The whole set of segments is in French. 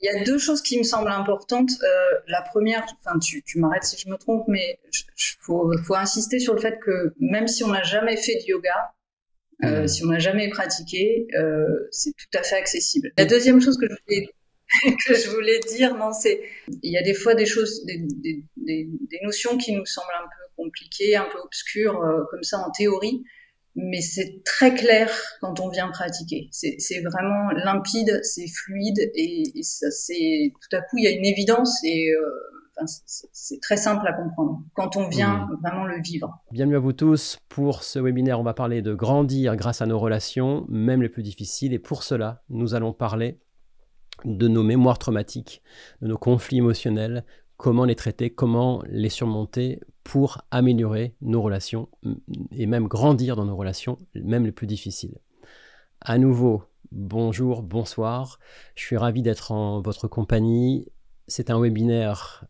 Il y a deux choses qui me semblent importantes. La première, enfin, tu m'arrêtes si je me trompe, mais faut insister sur le fait que même si on n'a jamais fait de yoga, si on n'a jamais pratiqué, c'est tout à fait accessible. La deuxième chose que je voulais dire, non, c'est il y a des fois des choses, des notions qui nous semblent un peu compliquées, un peu obscures, comme ça en théorie, mais c'est très clair quand on vient pratiquer. C'est vraiment limpide, c'est fluide et ça, c'est tout à coup il y a une évidence et enfin, c'est très simple à comprendre quand on vient vraiment le vivre. Bienvenue à vous tous. Pour ce webinaire, on va parler de grandir grâce à nos relations, même les plus difficiles. Et pour cela, nous allons parler de nos mémoires traumatiques, de nos conflits émotionnels, comment les traiter, comment les surmonter pour améliorer nos relations et même grandir dans nos relations, même les plus difficiles. À nouveau, bonjour, bonsoir. Je suis ravi d'être en votre compagnie. C'est un webinaire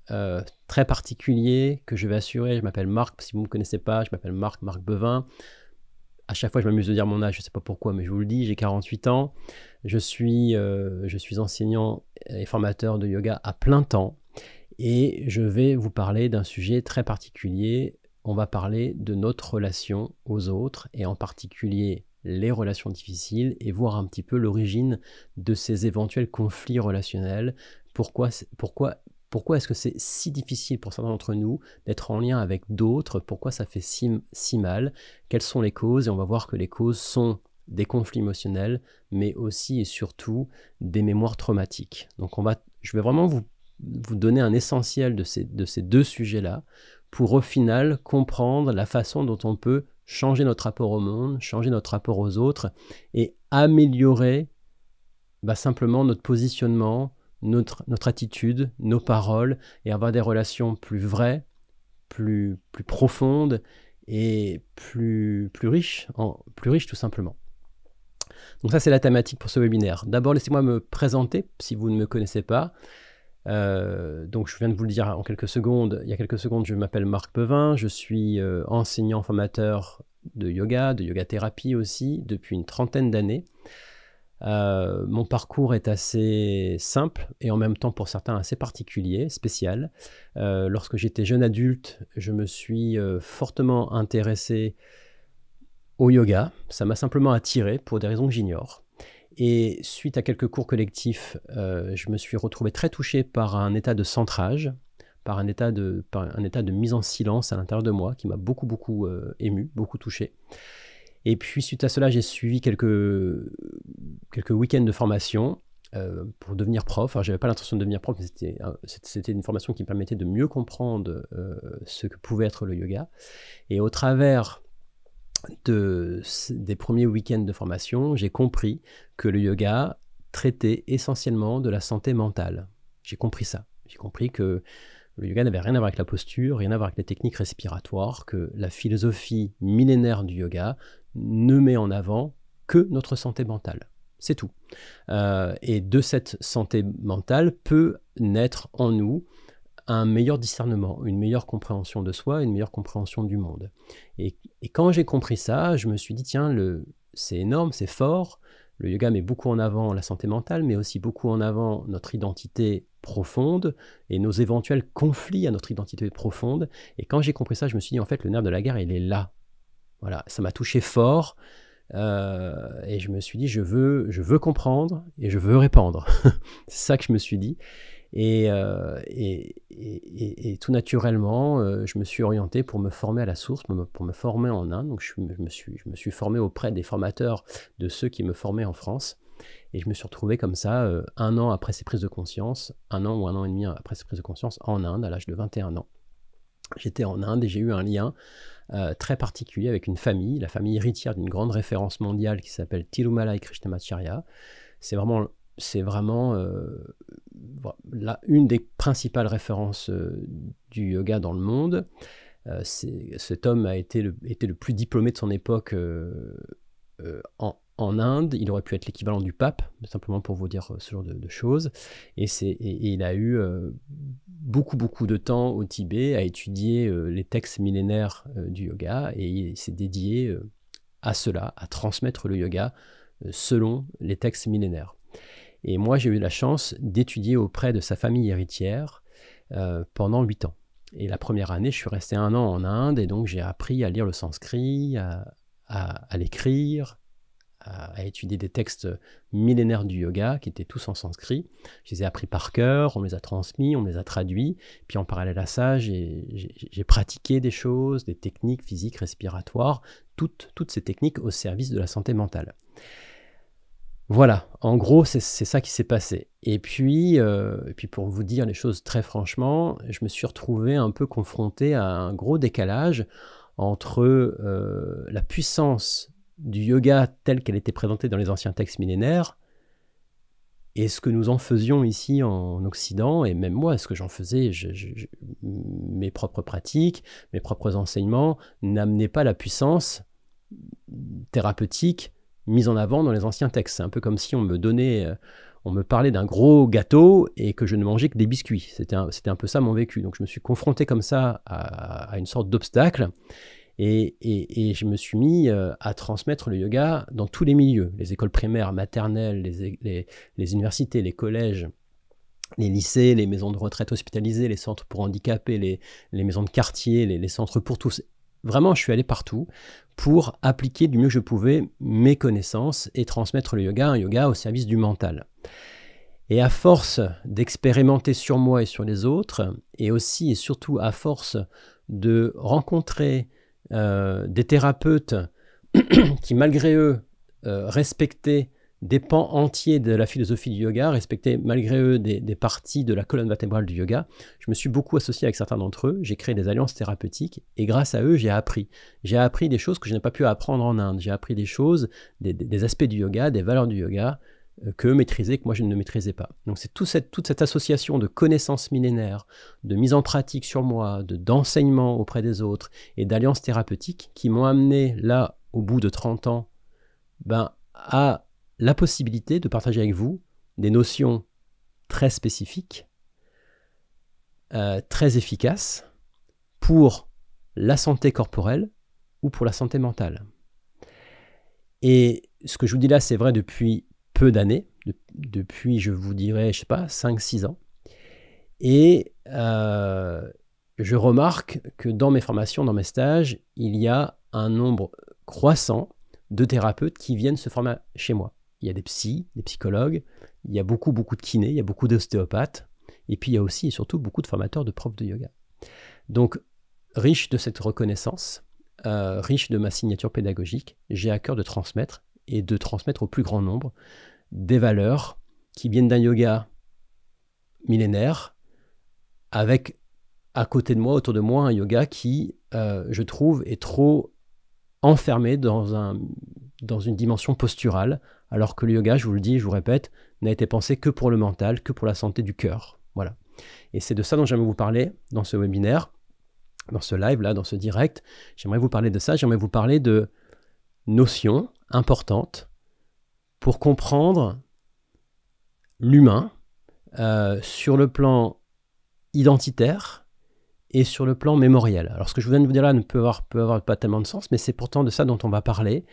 très particulier que je vais assurer. Je m'appelle Marc, si vous ne me connaissez pas, je m'appelle Marc Bevin. À chaque fois, je m'amuse de dire mon âge, je ne sais pas pourquoi, mais je vous le dis, j'ai 48 ans. Je suis enseignant et formateur de yoga à plein temps et je vais vous parler d'un sujet très particulier. On va parler de notre relation aux autres et en particulier les relations difficiles et voir un petit peu l'origine de ces éventuels conflits relationnels. Pourquoi est-ce que c'est si difficile pour certains d'entre nous d'être en lien avec d'autres? Pourquoi ça fait si mal? Quelles sont les causes? Et on va voir que les causes sont des conflits émotionnels, mais aussi et surtout des mémoires traumatiques. Donc je vais vraiment vous donner un essentiel de ces deux sujets-là pour au final comprendre la façon dont on peut changer notre rapport au monde, changer notre rapport aux autres et améliorer simplement notre positionnement, notre attitude, nos paroles et avoir des relations plus vraies, plus profondes et plus riches tout simplement. Donc ça, c'est la thématique pour ce webinaire. D'abord, laissez-moi me présenter si vous ne me connaissez pas. Donc je viens de vous le dire en quelques secondes. Il y a quelques secondes, je m'appelle Marc Bevin. Je suis enseignant formateur de yoga thérapie aussi, depuis une trentaine d'années. Mon parcours est assez simple et en même temps pour certains assez particulier, spécial. Lorsque j'étais jeune adulte, je me suis fortement intéressé au yoga. Ça m'a simplement attiré pour des raisons que j'ignore. Et suite à quelques cours collectifs, je me suis retrouvé très touché par un état de centrage, par un état de mise en silence à l'intérieur de moi qui m'a beaucoup ému, beaucoup touché. Et puis suite à cela, j'ai suivi quelques week-ends de formation pour devenir prof. Alors, j'avais pas l'intention de devenir prof, mais c'était une formation qui me permettait de mieux comprendre ce que pouvait être le yoga. Et au travers des premiers week-ends de formation, j'ai compris que le yoga traitait essentiellement de la santé mentale. J'ai compris ça. J'ai compris que le yoga n'avait rien à voir avec la posture, rien à voir avec les techniques respiratoires, que la philosophie millénaire du yoga ne met en avant que notre santé mentale. C'est tout. Et de cette santé mentale peut naître en nous un meilleur discernement, une meilleure compréhension de soi, une meilleure compréhension du monde. Et quand j'ai compris ça, je me suis dit, tiens, c'est énorme, c'est fort. Le yoga met beaucoup en avant la santé mentale, mais aussi beaucoup en avant notre identité profonde et nos éventuels conflits à notre identité profonde. Et quand j'ai compris ça, je me suis dit, en fait, le nerf de la guerre, il est là. Voilà, ça m'a touché fort. Et je me suis dit, je veux comprendre et je veux répandre. C'est ça que je me suis dit. Et tout naturellement, je me suis orienté pour me former à la source, pour me former en Inde. Donc je me suis formé auprès des formateurs de ceux qui me formaient en France. Et je me suis retrouvé comme ça, un an après ces prises de conscience, un an ou un an et demi après ces prises de conscience, en Inde, à l'âge de 21 ans. J'étais en Inde et j'ai eu un lien très particulier avec une famille, la famille héritière d'une grande référence mondiale qui s'appelle Tirumalai Krishnamacharya. C'est vraiment une des principales références du yoga dans le monde. Cet homme a été le plus diplômé de son époque en Inde. Il aurait pu être l'équivalent du pape, simplement pour vous dire ce genre de choses. Et il a eu beaucoup de temps au Tibet à étudier les textes millénaires du yoga, et il s'est dédié à cela, à transmettre le yoga selon les textes millénaires. Et moi, j'ai eu la chance d'étudier auprès de sa famille héritière pendant 8 ans. Et la première année, je suis resté 1 an en Inde, et donc j'ai appris à lire le sanskrit, à l'écrire, à étudier des textes millénaires du yoga qui étaient tous en sanskrit. Je les ai appris par cœur, on me les a transmis, on me les a traduits. Puis en parallèle à ça, j'ai pratiqué des choses, des techniques physiques, respiratoires, toutes ces techniques au service de la santé mentale. Voilà, en gros, c'est ça qui s'est passé. Et puis pour vous dire les choses très franchement, je me suis retrouvé un peu confronté à un gros décalage entre la puissance du yoga telle qu'elle était présentée dans les anciens textes millénaires et ce que nous en faisions ici en Occident, et même moi, ce que j'en faisais, mes propres pratiques, mes propres enseignements n'amenaient pas la puissance thérapeutique mise en avant dans les anciens textes. C'est un peu comme si on me parlait d'un gros gâteau et que je ne mangeais que des biscuits. C'était un peu ça mon vécu. Donc je me suis confronté comme ça à une sorte d'obstacle. Et je me suis mis à transmettre le yoga dans tous les milieux, les écoles primaires, maternelles, les universités, les collèges, les lycées, les maisons de retraite hospitalisées, les centres pour handicapés, les maisons de quartier, les centres pour tous. Vraiment, je suis allé partout pour appliquer du mieux que je pouvais mes connaissances et transmettre le yoga, un yoga au service du mental. Et à force d'expérimenter sur moi et sur les autres, et aussi et surtout à force de rencontrer des thérapeutes qui, malgré eux, respectaient des pans entiers de la philosophie du yoga, respectaient malgré eux des parties de la colonne vertébrale du yoga, je me suis beaucoup associé avec certains d'entre eux, j'ai créé des alliances thérapeutiques, et grâce à eux, j'ai appris des choses que je n'ai pas pu apprendre en Inde, j'ai appris des choses, des aspects du yoga, des valeurs du yoga, que moi je ne maîtrisais pas. Donc c'est toute cette association de connaissances millénaires, de mise en pratique sur moi, d'enseignement auprès des autres et d'alliances thérapeutiques qui m'ont amené là, au bout de 30 ans, à la possibilité de partager avec vous des notions très spécifiques, très efficaces pour la santé corporelle ou pour la santé mentale. Et ce que je vous dis là, c'est vrai depuis peu d'années, depuis, je vous dirais, 5-6 ans. Et je remarque que dans mes formations, dans mes stages, il y a un nombre croissant de thérapeutes qui viennent se former chez moi. Il y a des psys, des psychologues, il y a beaucoup de kinés, il y a beaucoup d'ostéopathes, et puis il y a aussi et surtout beaucoup de formateurs, de profs de yoga. Donc, riche de cette reconnaissance, riche de ma signature pédagogique, j'ai à cœur de transmettre, et de transmettre au plus grand nombre des valeurs qui viennent d'un yoga millénaire, avec à côté de moi, autour de moi, un yoga qui, je trouve, est trop enfermé dans une dimension posturale, alors que le yoga, je vous le dis, je vous répète, n'a été pensé que pour le mental, que pour la santé du cœur. Voilà. Et c'est de ça dont j'aimerais vous parler dans ce webinaire, dans ce live-là, dans ce direct. J'aimerais vous parler de ça, j'aimerais vous parler de notions importantes pour comprendre l'humain sur le plan identitaire et sur le plan mémoriel. Alors ce que je viens de vous dire là ne peut avoir pas tellement de sens, mais c'est pourtant de ça dont on va parler.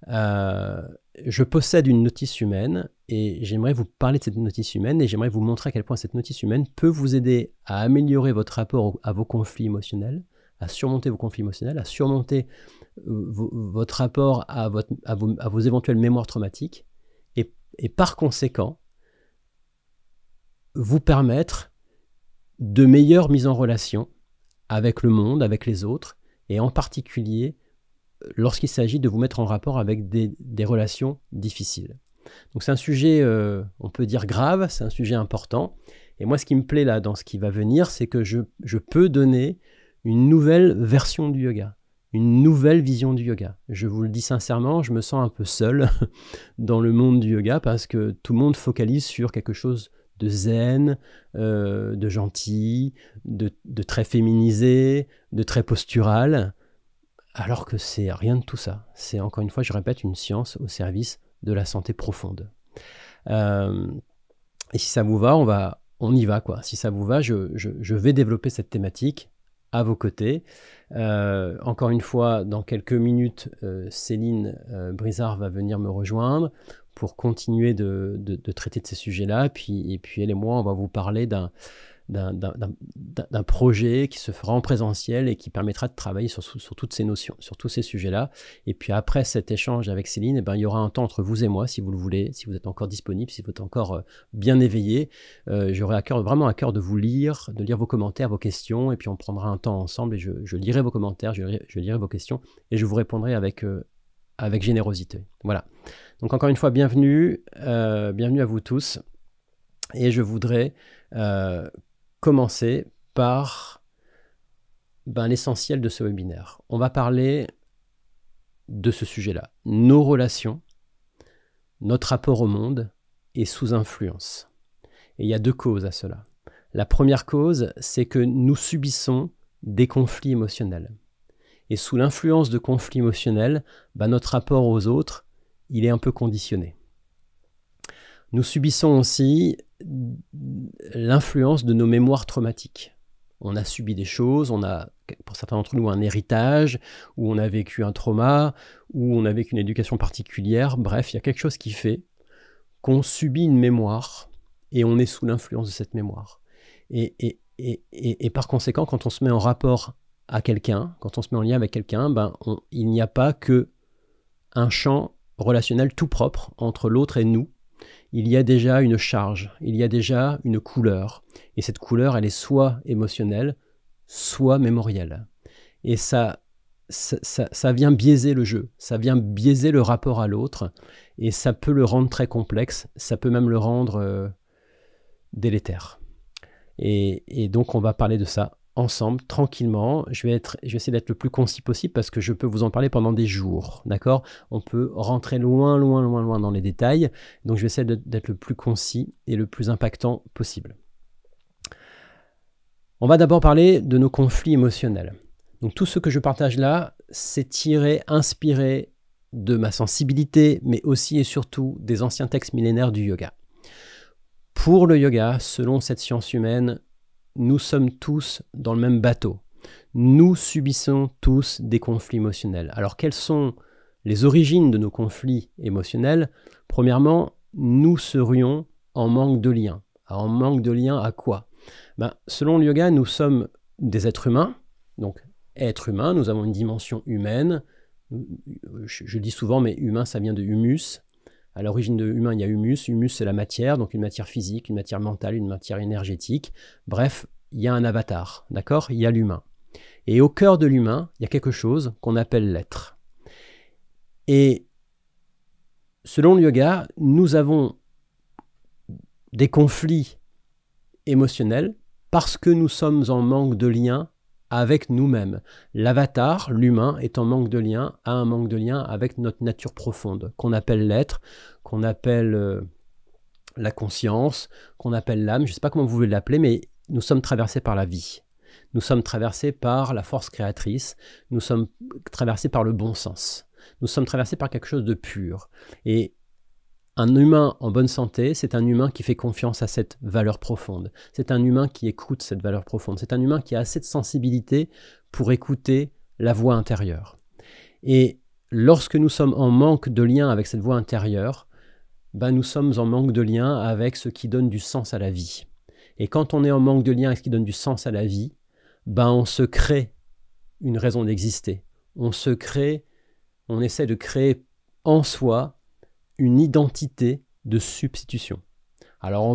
Je possède une notice humaine et j'aimerais vous parler de cette notice humaine et j'aimerais vous montrer à quel point cette notice humaine peut vous aider à améliorer votre rapport à vos conflits émotionnels, à surmonter vos conflits émotionnels, à surmonter votre rapport à vos éventuelles mémoires traumatiques et par conséquent vous permettre de meilleures mises en relation avec le monde, avec les autres, et en particulier lorsqu'il s'agit de vous mettre en rapport avec des relations difficiles. Donc c'est un sujet, on peut dire grave, c'est un sujet important, et moi ce qui me plaît là dans ce qui va venir, c'est que je peux donner une nouvelle version du yoga, une nouvelle vision du yoga. Je vous le dis sincèrement, je me sens un peu seul dans le monde du yoga parce que tout le monde focalise sur quelque chose de zen, de gentil, de très féminisé, de très postural, alors que c'est rien de tout ça. C'est encore une fois, je répète, une science au service de la santé profonde. Et si ça vous va, on y va, quoi. Si ça vous va, je vais développer cette thématique à vos côtés. Encore une fois, dans quelques minutes, Céline Brizard va venir me rejoindre pour continuer de traiter de ces sujets-là. Et puis elle et moi, on va vous parler d'un projet qui se fera en présentiel et qui permettra de travailler sur toutes ces notions, sur tous ces sujets-là. Et puis après cet échange avec Céline, il y aura un temps entre vous et moi, si vous le voulez, si vous êtes encore disponible, si vous êtes encore bien éveillé. J'aurai vraiment à cœur de vous lire, de lire vos commentaires, vos questions, et puis on prendra un temps ensemble et je lirai vos commentaires, je lirai vos questions et je vous répondrai avec générosité. Voilà. Donc encore une fois, bienvenue à vous tous. Et je voudrais commencer par l'essentiel de ce webinaire. On va parler de ce sujet-là. Nos relations, notre rapport au monde est sous influence. Et il y a 2 causes à cela. La première cause, c'est que nous subissons des conflits émotionnels. Et sous l'influence de conflits émotionnels, notre rapport aux autres, il est un peu conditionné. Nous subissons aussi l'influence de nos mémoires traumatiques. On a subi des choses, on a, pour certains d'entre nous, un héritage, ou on a vécu un trauma, ou on a vécu une éducation particulière. Bref, il y a quelque chose qui fait qu'on subit une mémoire et on est sous l'influence de cette mémoire. Et par conséquent, quand on se met en rapport à quelqu'un, quand on se met en lien avec quelqu'un, il n'y a pas que un champ relationnel tout propre entre l'autre et nous. Il y a déjà une charge, il y a déjà une couleur. Et cette couleur, elle est soit émotionnelle, soit mémorielle. Et ça vient biaiser le jeu, ça vient biaiser le rapport à l'autre, et ça peut le rendre très complexe, ça peut même le rendre délétère. Et donc, on va parler de ça ensemble, tranquillement. Je vais essayer d'être le plus concis possible parce que je peux vous en parler pendant des jours, d'accord ? On peut rentrer loin dans les détails, donc je vais essayer d'être le plus concis et le plus impactant possible. On va d'abord parler de nos conflits émotionnels. Donc tout ce que je partage là, c'est inspiré de ma sensibilité, mais aussi et surtout des anciens textes millénaires du yoga. Pour le yoga, selon cette science humaine, nous sommes tous dans le même bateau. Nous subissons tous des conflits émotionnels. Alors, quelles sont les origines de nos conflits émotionnels ? Premièrement, nous serions en manque de lien. Alors, en manque de lien à quoi ? Selon le yoga, nous sommes des êtres humains. Donc, êtres humains, nous avons une dimension humaine. Je dis souvent, mais humain, ça vient de humus. À l'origine de humain, il y a humus. Humus, c'est la matière, donc une matière physique, une matière mentale, une matière énergétique. Bref, il y a un avatar, d'accord ? Il y a l'humain. Et au cœur de l'humain, il y a quelque chose qu'on appelle l'être. Et selon le yoga, nous avons des conflits émotionnels parce que nous sommes en manque de lien avec nous-mêmes. L'avatar, l'humain, est en manque de lien, a un manque de lien avec notre nature profonde, qu'on appelle l'être, qu'on appelle la conscience, qu'on appelle l'âme, je ne sais pas comment vous voulez l'appeler, mais nous sommes traversés par la vie. Nous sommes traversés par la force créatrice, nous sommes traversés par le bon sens, nous sommes traversés par quelque chose de pur. Et un humain en bonne santé, c'est un humain qui fait confiance à cette valeur profonde. C'est un humain qui écoute cette valeur profonde. C'est un humain qui a assez de sensibilité pour écouter la voix intérieure. Et lorsque nous sommes en manque de lien avec cette voix intérieure, nous sommes en manque de lien avec ce qui donne du sens à la vie. Et quand on est en manque de lien avec ce qui donne du sens à la vie, on se crée une raison d'exister. On essaie de créer en soi une identité de substitution. Alors on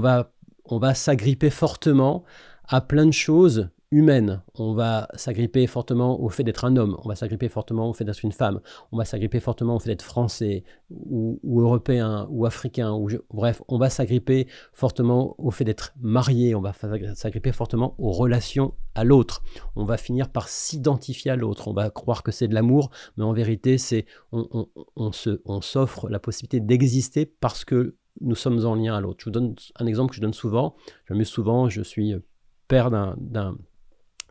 va s'agripper fortement à plein de choses humaines. On va s'agripper fortement au fait d'être un homme, on va s'agripper fortement au fait d'être une femme, on va s'agripper fortement au fait d'être français ou européen ou africain, bref, on va s'agripper fortement au fait d'être marié, on va s'agripper fortement aux relations à l'autre. On va finir par s'identifier à l'autre, on va croire que c'est de l'amour, mais en vérité, on s'offre la possibilité d'exister parce que nous sommes en lien à l'autre. Je vous donne un exemple que je donne souvent. Je m'amuse souvent, je suis père d'un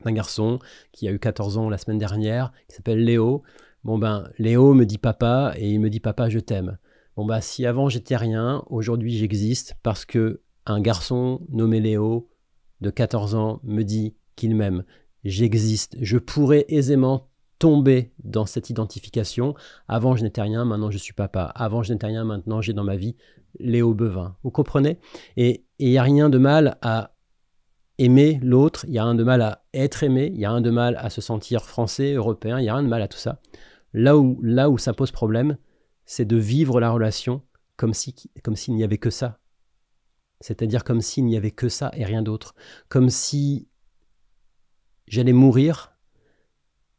garçon qui a eu 14 ans la semaine dernière, qui s'appelle Léo. Léo me dit papa et il me dit papa je t'aime. Si avant j'étais rien, aujourd'hui j'existe parce que un garçon nommé Léo de 14 ans me dit qu'il m'aime. J'existe. Je pourrais aisément tomber dans cette identification. Avant, je n'étais rien, maintenant je suis papa. Avant, je n'étais rien, maintenant j'ai dans ma vie Léo Bevin. Vous comprenez? Et il n'y a rien de mal à aimer l'autre, il n'y a rien de mal à être aimé, il n'y a rien de mal à se sentir français, européen, il n'y a rien de mal à tout ça. Là où ça pose problème, c'est de vivre la relation comme s'il n'y avait que ça. C'est-à-dire comme s'il n'y avait que ça et rien d'autre. Comme si j'allais mourir,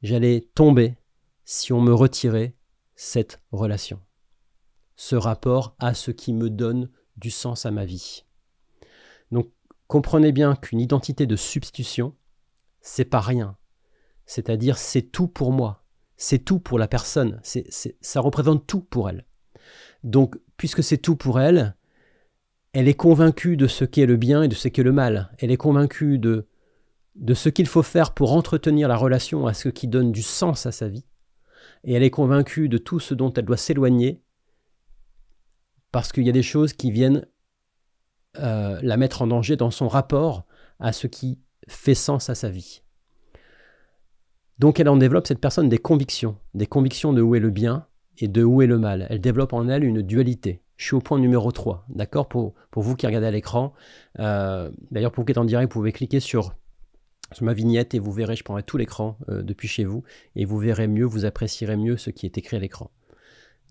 j'allais tomber si on me retirait cette relation. Ce rapport à ce qui me donne du sens à ma vie. Donc, comprenez bien qu'une identité de substitution, c'est pas rien. C'est-à-dire, c'est tout pour moi. C'est tout pour la personne. Ça représente tout pour elle. Donc, puisque c'est tout pour elle, elle est convaincue de ce qu'est le bien et de ce qu'est le mal. Elle est convaincue de ce qu'il faut faire pour entretenir la relation à ce qui donne du sens à sa vie. Et elle est convaincue de tout ce dont elle doit s'éloigner parce qu'il y a des choses qui viennent la mettre en danger dans son rapport à ce qui fait sens à sa vie. Donc elle en développe, cette personne, des convictions de où est le bien et de où est le mal. Elle développe en elle une dualité. Je suis au point numéro 3, d'accord, pour vous qui regardez à l'écran. D'ailleurs, pour vous qui êtes en direct, vous pouvez cliquer sur ma vignette et vous verrez, je prendrai tout l'écran depuis chez vous et vous verrez mieux, vous apprécierez mieux ce qui est écrit à l'écran.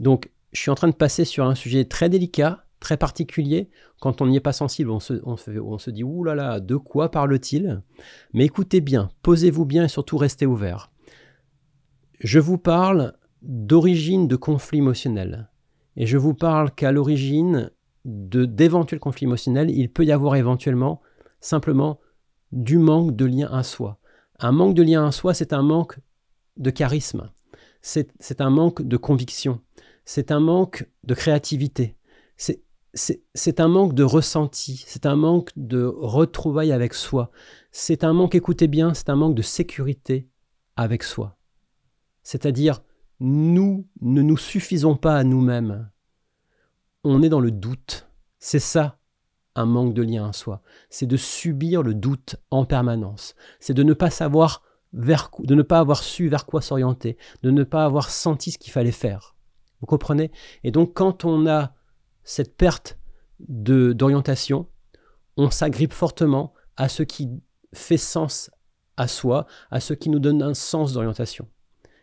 Donc, je suis en train de passer sur un sujet très délicat, très particulier. Quand on n'y est pas sensible, on se dit « Ouh là là, de quoi parle-t-il » Mais écoutez bien, posez-vous bien et surtout restez ouvert. Je vous parle d'origine de conflits émotionnels. Et je vous parle qu'à l'origine d'éventuels conflits émotionnels, il peut y avoir éventuellement simplement du manque de lien à soi. Un manque de lien à soi, c'est un manque de charisme. C'est un manque de conviction. C'est un manque de créativité. C'est un manque de ressenti. C'est un manque de retrouvailles avec soi. C'est un manque, écoutez bien, c'est un manque de sécurité avec soi. C'est-à-dire, nous ne nous suffisons pas à nous-mêmes. On est dans le doute. C'est ça, un manque de lien à soi. C'est de subir le doute en permanence. C'est de ne pas savoir de ne pas avoir su vers quoi s'orienter, de ne pas avoir senti ce qu'il fallait faire. Vous comprenez? Et donc, quand on a cette perte d'orientation, on s'agrippe fortement à ce qui fait sens à soi, à ce qui nous donne un sens d'orientation.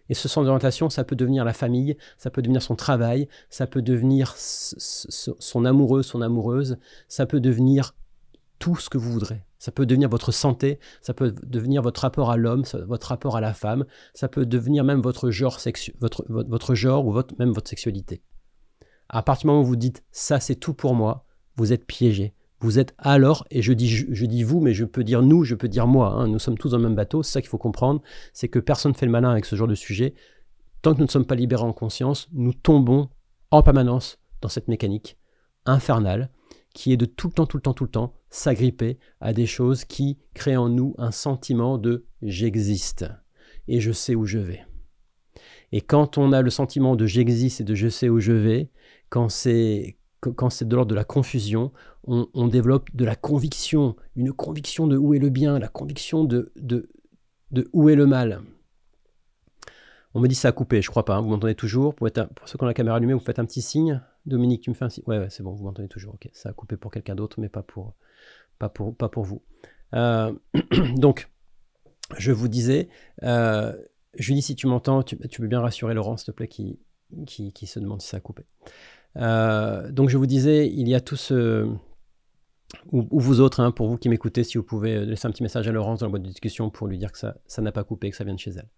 Et ce sens d'orientation, ça peut devenir la famille, ça peut devenir son travail, ça peut devenir son amoureux, son amoureuse, ça peut devenir tout ce que vous voudrez. Ça peut devenir votre santé, ça peut devenir votre rapport à l'homme, votre rapport à la femme, ça peut devenir même votre genre, votre genre ou même votre sexualité. À partir du moment où vous dites « ça c'est tout pour moi », vous êtes piégé. Vous êtes alors, et je dis vous, mais je peux dire nous, je peux dire moi, hein, nous sommes tous dans le même bateau, c'est ça qu'il faut comprendre, c'est que personne ne fait le malin avec ce genre de sujet. Tant que nous ne sommes pas libérés en conscience, nous tombons en permanence dans cette mécanique infernale qui est de tout le temps s'agripper à des choses qui créent en nous un sentiment de « j'existe et je sais où je vais ». Et quand on a le sentiment de « j'existe et de je sais où je vais », quand c'est de l'ordre de la confusion, on développe de la conviction, une conviction de où est le bien, la conviction de où est le mal. On me dit ça a coupé, je crois pas, hein, vous m'entendez toujours. Pour ceux qui ont la caméra allumée, vous faites un petit signe. Dominique, tu me fais un signe. Ouais, c'est bon, vous m'entendez toujours. Ok, ça a coupé pour quelqu'un d'autre, mais pas pour vous. Donc, je vous disais, Julie, si tu m'entends, tu peux bien rassurer Laurent, s'il te plaît, qui se demande si ça a coupé. Donc je vous disais, il y a tout ce... Ou vous autres, hein, pour vous qui m'écoutez, si vous pouvez laisser un petit message à Laurence dans la boîte de discussion pour lui dire que ça n'a pas coupé, que ça vient de chez elle.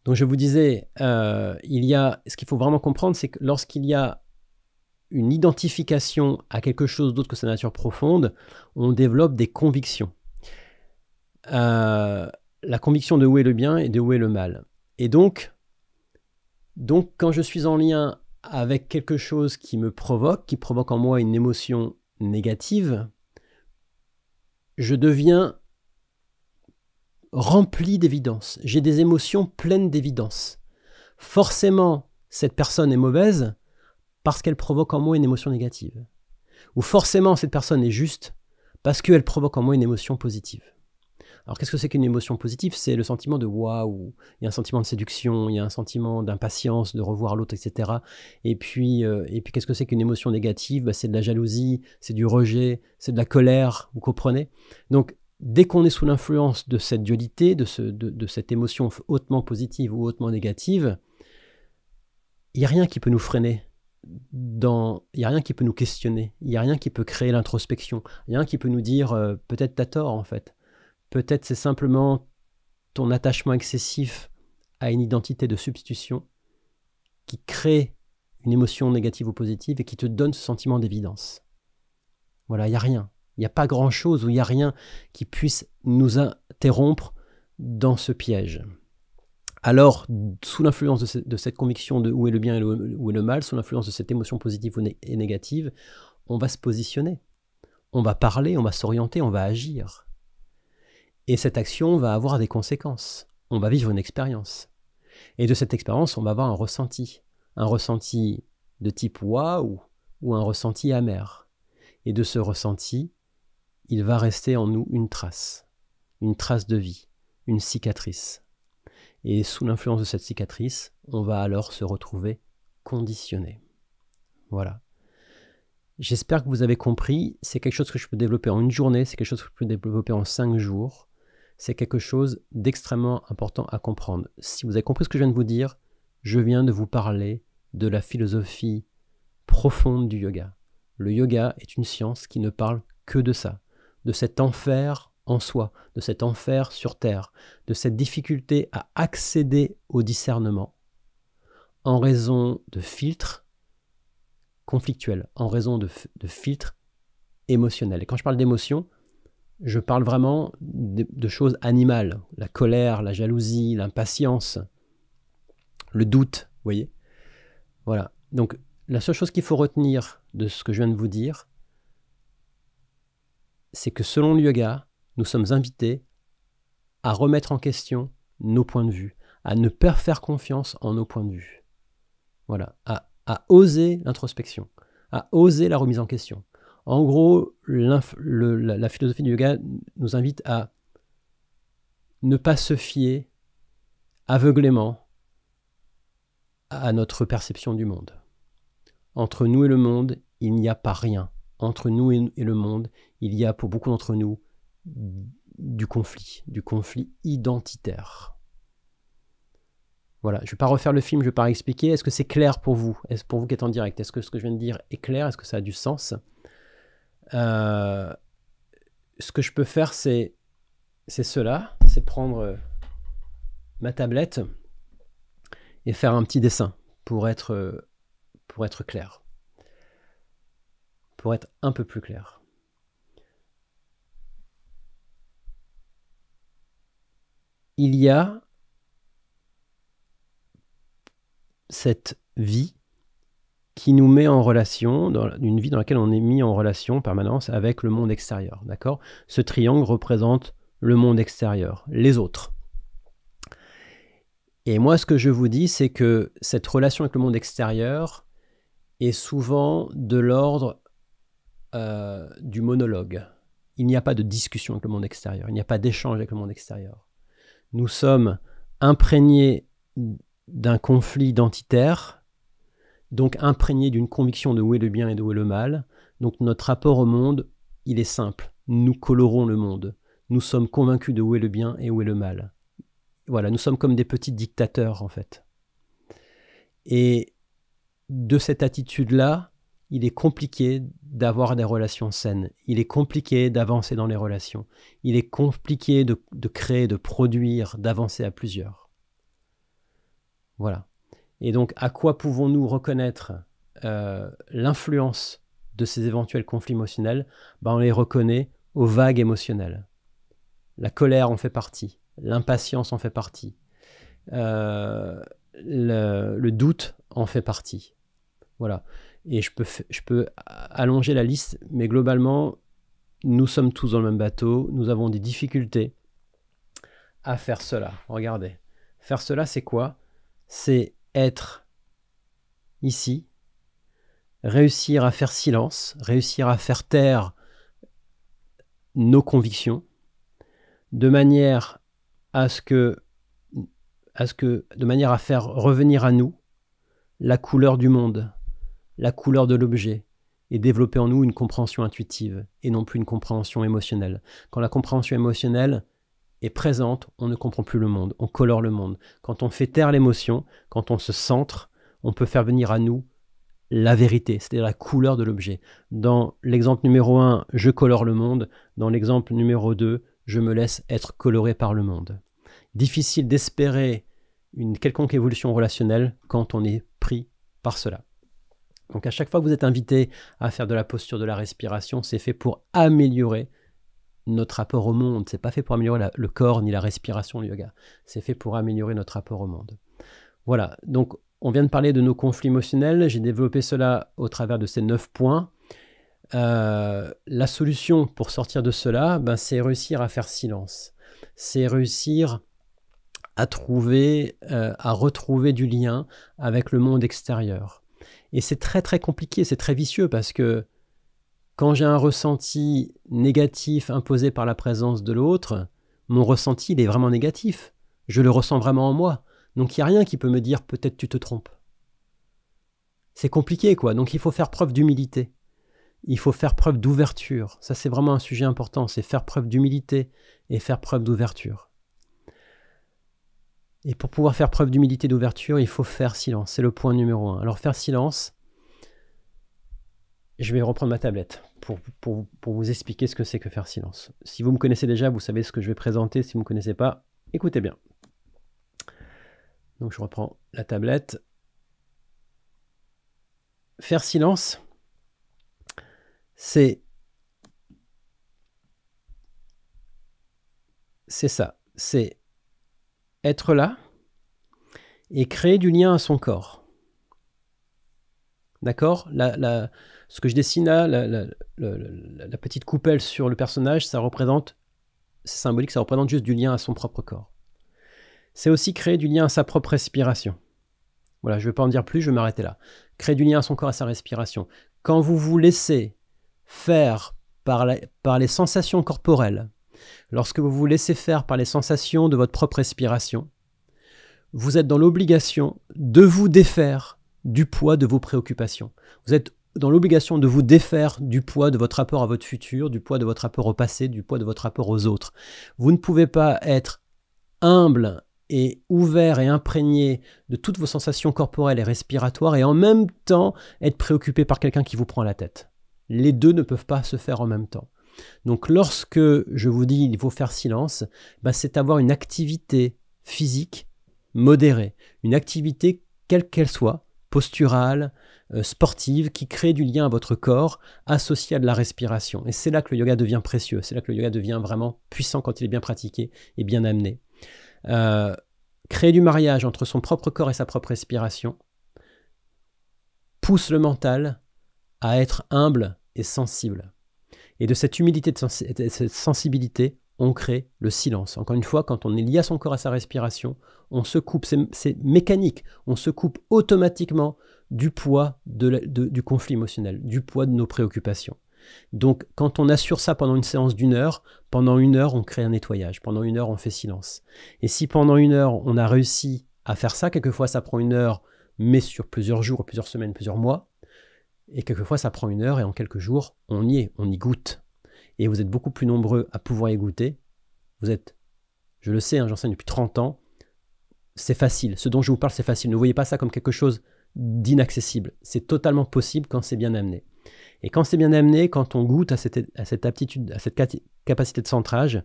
Donc je vous disais, ce qu'il faut vraiment comprendre, c'est que lorsqu'il y a une identification à quelque chose d'autre que sa nature profonde, on développe des convictions. La conviction de où est le bien et de où est le mal. Et donc quand je suis en lien avec quelque chose qui provoque en moi une émotion négative, je deviens rempli d'évidence. J'ai des émotions pleines d'évidence. Forcément, cette personne est mauvaise parce qu'elle provoque en moi une émotion négative. Ou forcément, cette personne est juste parce qu'elle provoque en moi une émotion positive. Alors, qu'est-ce que c'est qu'une émotion positive? C'est le sentiment de waouh, il y a un sentiment de séduction, il y a un sentiment d'impatience, de revoir l'autre, etc. Et puis qu'est-ce que c'est qu'une émotion négative? C'est de la jalousie, c'est du rejet, c'est de la colère, vous comprenez? Donc, dès qu'on est sous l'influence de cette dualité, de cette émotion hautement positive ou hautement négative, il n'y a rien qui peut nous freiner. Il n'y a rien qui peut nous questionner, il n'y a rien qui peut créer l'introspection, il n'y a rien qui peut nous dire peut-être t'as tort en fait, peut-être c'est simplement ton attachement excessif à une identité de substitution qui crée une émotion négative ou positive et qui te donne ce sentiment d'évidence. Voilà, il n'y a rien, il n'y a pas grand-chose ou il n'y a rien qui puisse nous interrompre dans ce piège. Alors, sous l'influence de cette conviction de où est le bien et où est le mal, sous l'influence de cette émotion positive et négative, on va se positionner, on va parler, on va s'orienter, on va agir. Et cette action va avoir des conséquences. On va vivre une expérience. Et de cette expérience, on va avoir un ressenti de type waouh ou un ressenti amer. Et de ce ressenti, il va rester en nous une trace de vie, une cicatrice. Et sous l'influence de cette cicatrice, on va alors se retrouver conditionné. Voilà. J'espère que vous avez compris. C'est quelque chose que je peux développer en une journée, c'est quelque chose que je peux développer en 5 jours. C'est quelque chose d'extrêmement important à comprendre. Si vous avez compris ce que je viens de vous dire, je viens de vous parler de la philosophie profonde du yoga. Le yoga est une science qui ne parle que de ça, de cet enfer en soi, de cet enfer sur terre, de cette difficulté à accéder au discernement en raison de filtres conflictuels, en raison de filtres émotionnels. Et quand je parle d'émotions, je parle vraiment de choses animales, la colère, la jalousie, l'impatience, le doute, vous voyez. Voilà. Donc, la seule chose qu'il faut retenir de ce que je viens de vous dire, c'est que selon le yoga, nous sommes invités à remettre en question nos points de vue, à ne pas faire confiance en nos points de vue. Voilà, à oser l'introspection, à oser la remise en question. En gros, la philosophie du yoga nous invite à ne pas se fier aveuglément à notre perception du monde. Entre nous et le monde, il n'y a pas rien. Entre nous et le monde, il y a pour beaucoup d'entre nous du conflit identitaire. Voilà, je ne vais pas refaire le film, je ne vais pas expliquer. Est-ce que c'est clair pour vous? Est-ce pour vous qui êtes en direct? Est-ce que ce que je viens de dire est clair? Est-ce que ça a du sens? Ce que je peux faire, c'est cela, c'est prendre ma tablette et faire un petit dessin pour être clair, pour être un peu plus clair. Il y a cette vie qui nous met en relation, une vie dans laquelle on est mis en relation en permanence avec le monde extérieur, d'accord? Ce triangle représente le monde extérieur, les autres. Et moi, ce que je vous dis, c'est que cette relation avec le monde extérieur est souvent de l'ordre du monologue. Il n'y a pas de discussion avec le monde extérieur, il n'y a pas d'échange avec le monde extérieur. Nous sommes imprégnés d'un conflit identitaire, donc imprégné d'une conviction de où est le bien et de où est le mal. Donc notre rapport au monde, il est simple. Nous colorons le monde. Nous sommes convaincus de où est le bien et où est le mal. Voilà, nous sommes comme des petits dictateurs en fait. Et de cette attitude-là, il est compliqué d'avoir des relations saines. Il est compliqué d'avancer dans les relations. Il est compliqué de créer, de produire, d'avancer à plusieurs. Voilà. Et donc, à quoi pouvons-nous reconnaître l'influence de ces éventuels conflits émotionnels? On les reconnaît aux vagues émotionnelles. La colère en fait partie, l'impatience en fait partie, le doute en fait partie. Voilà. Et je peux allonger la liste, mais globalement, nous sommes tous dans le même bateau, nous avons des difficultés à faire cela. Regardez. Faire cela, c'est quoi? C'est être ici, réussir à faire silence, réussir à faire taire nos convictions, de manière à faire revenir à nous la couleur du monde, la couleur de l'objet, et développer en nous une compréhension intuitive et non plus une compréhension émotionnelle. Quand la compréhension émotionnelle est présente, on ne comprend plus le monde, on colore le monde. Quand on fait taire l'émotion, quand on se centre, on peut faire venir à nous la vérité, c'est-à-dire la couleur de l'objet. Dans l'exemple numéro 1, je colore le monde. Dans l'exemple numéro 2, je me laisse être coloré par le monde. Difficile d'espérer une quelconque évolution relationnelle quand on est pris par cela. Donc à chaque fois que vous êtes invité à faire de la posture, de la respiration, c'est fait pour améliorer notre rapport au monde. C'est pas fait pour améliorer le corps ni la respiration, le yoga. C'est fait pour améliorer notre rapport au monde. Voilà, donc on vient de parler de nos conflits émotionnels. J'ai développé cela au travers de ces 9 points. La solution pour sortir de cela, c'est réussir à faire silence. C'est réussir à retrouver du lien avec le monde extérieur. Et c'est très très compliqué, c'est très vicieux parce que quand j'ai un ressenti négatif imposé par la présence de l'autre, mon ressenti il est vraiment négatif. Je le ressens vraiment en moi. Donc il n'y a rien qui peut me dire peut-être tu te trompes. C'est compliqué quoi, donc il faut faire preuve d'humilité. Il faut faire preuve d'ouverture. Ça c'est vraiment un sujet important, c'est faire preuve d'humilité et faire preuve d'ouverture. Et pour pouvoir faire preuve d'humilité et d'ouverture, il faut faire silence. C'est le point numéro 1. Alors faire silence, je vais reprendre ma tablette pour vous expliquer ce que c'est que faire silence. Si vous me connaissez déjà, vous savez ce que je vais présenter. Si vous ne me connaissez pas, écoutez bien. Donc je reprends la tablette. Faire silence, c'est ça. C'est être là et créer du lien à son corps. D'accord ? Ce que je dessine là, la petite coupelle sur le personnage, c'est symbolique, ça représente juste du lien à son propre corps. C'est aussi créer du lien à sa propre respiration. Voilà, je ne vais pas en dire plus, je vais m'arrêter là. Créer du lien à son corps, à sa respiration. Quand vous vous laissez faire par les sensations corporelles, lorsque vous vous laissez faire par les sensations de votre propre respiration, vous êtes dans l'obligation de vous défaire du poids de vos préoccupations. Vous êtes dans l'obligation de vous défaire du poids de votre rapport à votre futur, du poids de votre rapport au passé, du poids de votre rapport aux autres. Vous ne pouvez pas être humble et ouvert et imprégné de toutes vos sensations corporelles et respiratoires et en même temps être préoccupé par quelqu'un qui vous prend la tête. Les deux ne peuvent pas se faire en même temps. Donc lorsque je vous dis il faut faire silence, c'est avoir une activité physique modérée, une activité quelle qu'elle soit, posturale, sportive, qui crée du lien à votre corps associé à de la respiration. Et c'est là que le yoga devient précieux, c'est là que le yoga devient vraiment puissant quand il est bien pratiqué et bien amené. Créer du mariage entre son propre corps et sa propre respiration pousse le mental à être humble et sensible. Et de cette humilité, de cette sensibilité, on crée le silence. Encore une fois, quand on est lié à son corps, à sa respiration, on se coupe, c'est mécanique, on se coupe automatiquement du poids du conflit émotionnel, du poids de nos préoccupations. Donc, quand on assure ça pendant une séance d'1 heure, pendant 1 heure, on crée un nettoyage. Pendant 1 heure, on fait silence. Et si pendant 1 heure, on a réussi à faire ça, quelquefois ça prend 1 heure, mais sur plusieurs jours, plusieurs semaines, plusieurs mois, et quelquefois ça prend 1 heure, et en quelques jours, on y goûte. Et vous êtes beaucoup plus nombreux à pouvoir y goûter. Vous êtes, je le sais, j'enseigne depuis 30 ans, c'est facile. Ce dont je vous parle, c'est facile. Ne voyez pas ça comme quelque chose d'inaccessible. C'est totalement possible quand c'est bien amené. Et quand c'est bien amené, quand on goûte à cette aptitude, à cette capacité de centrage,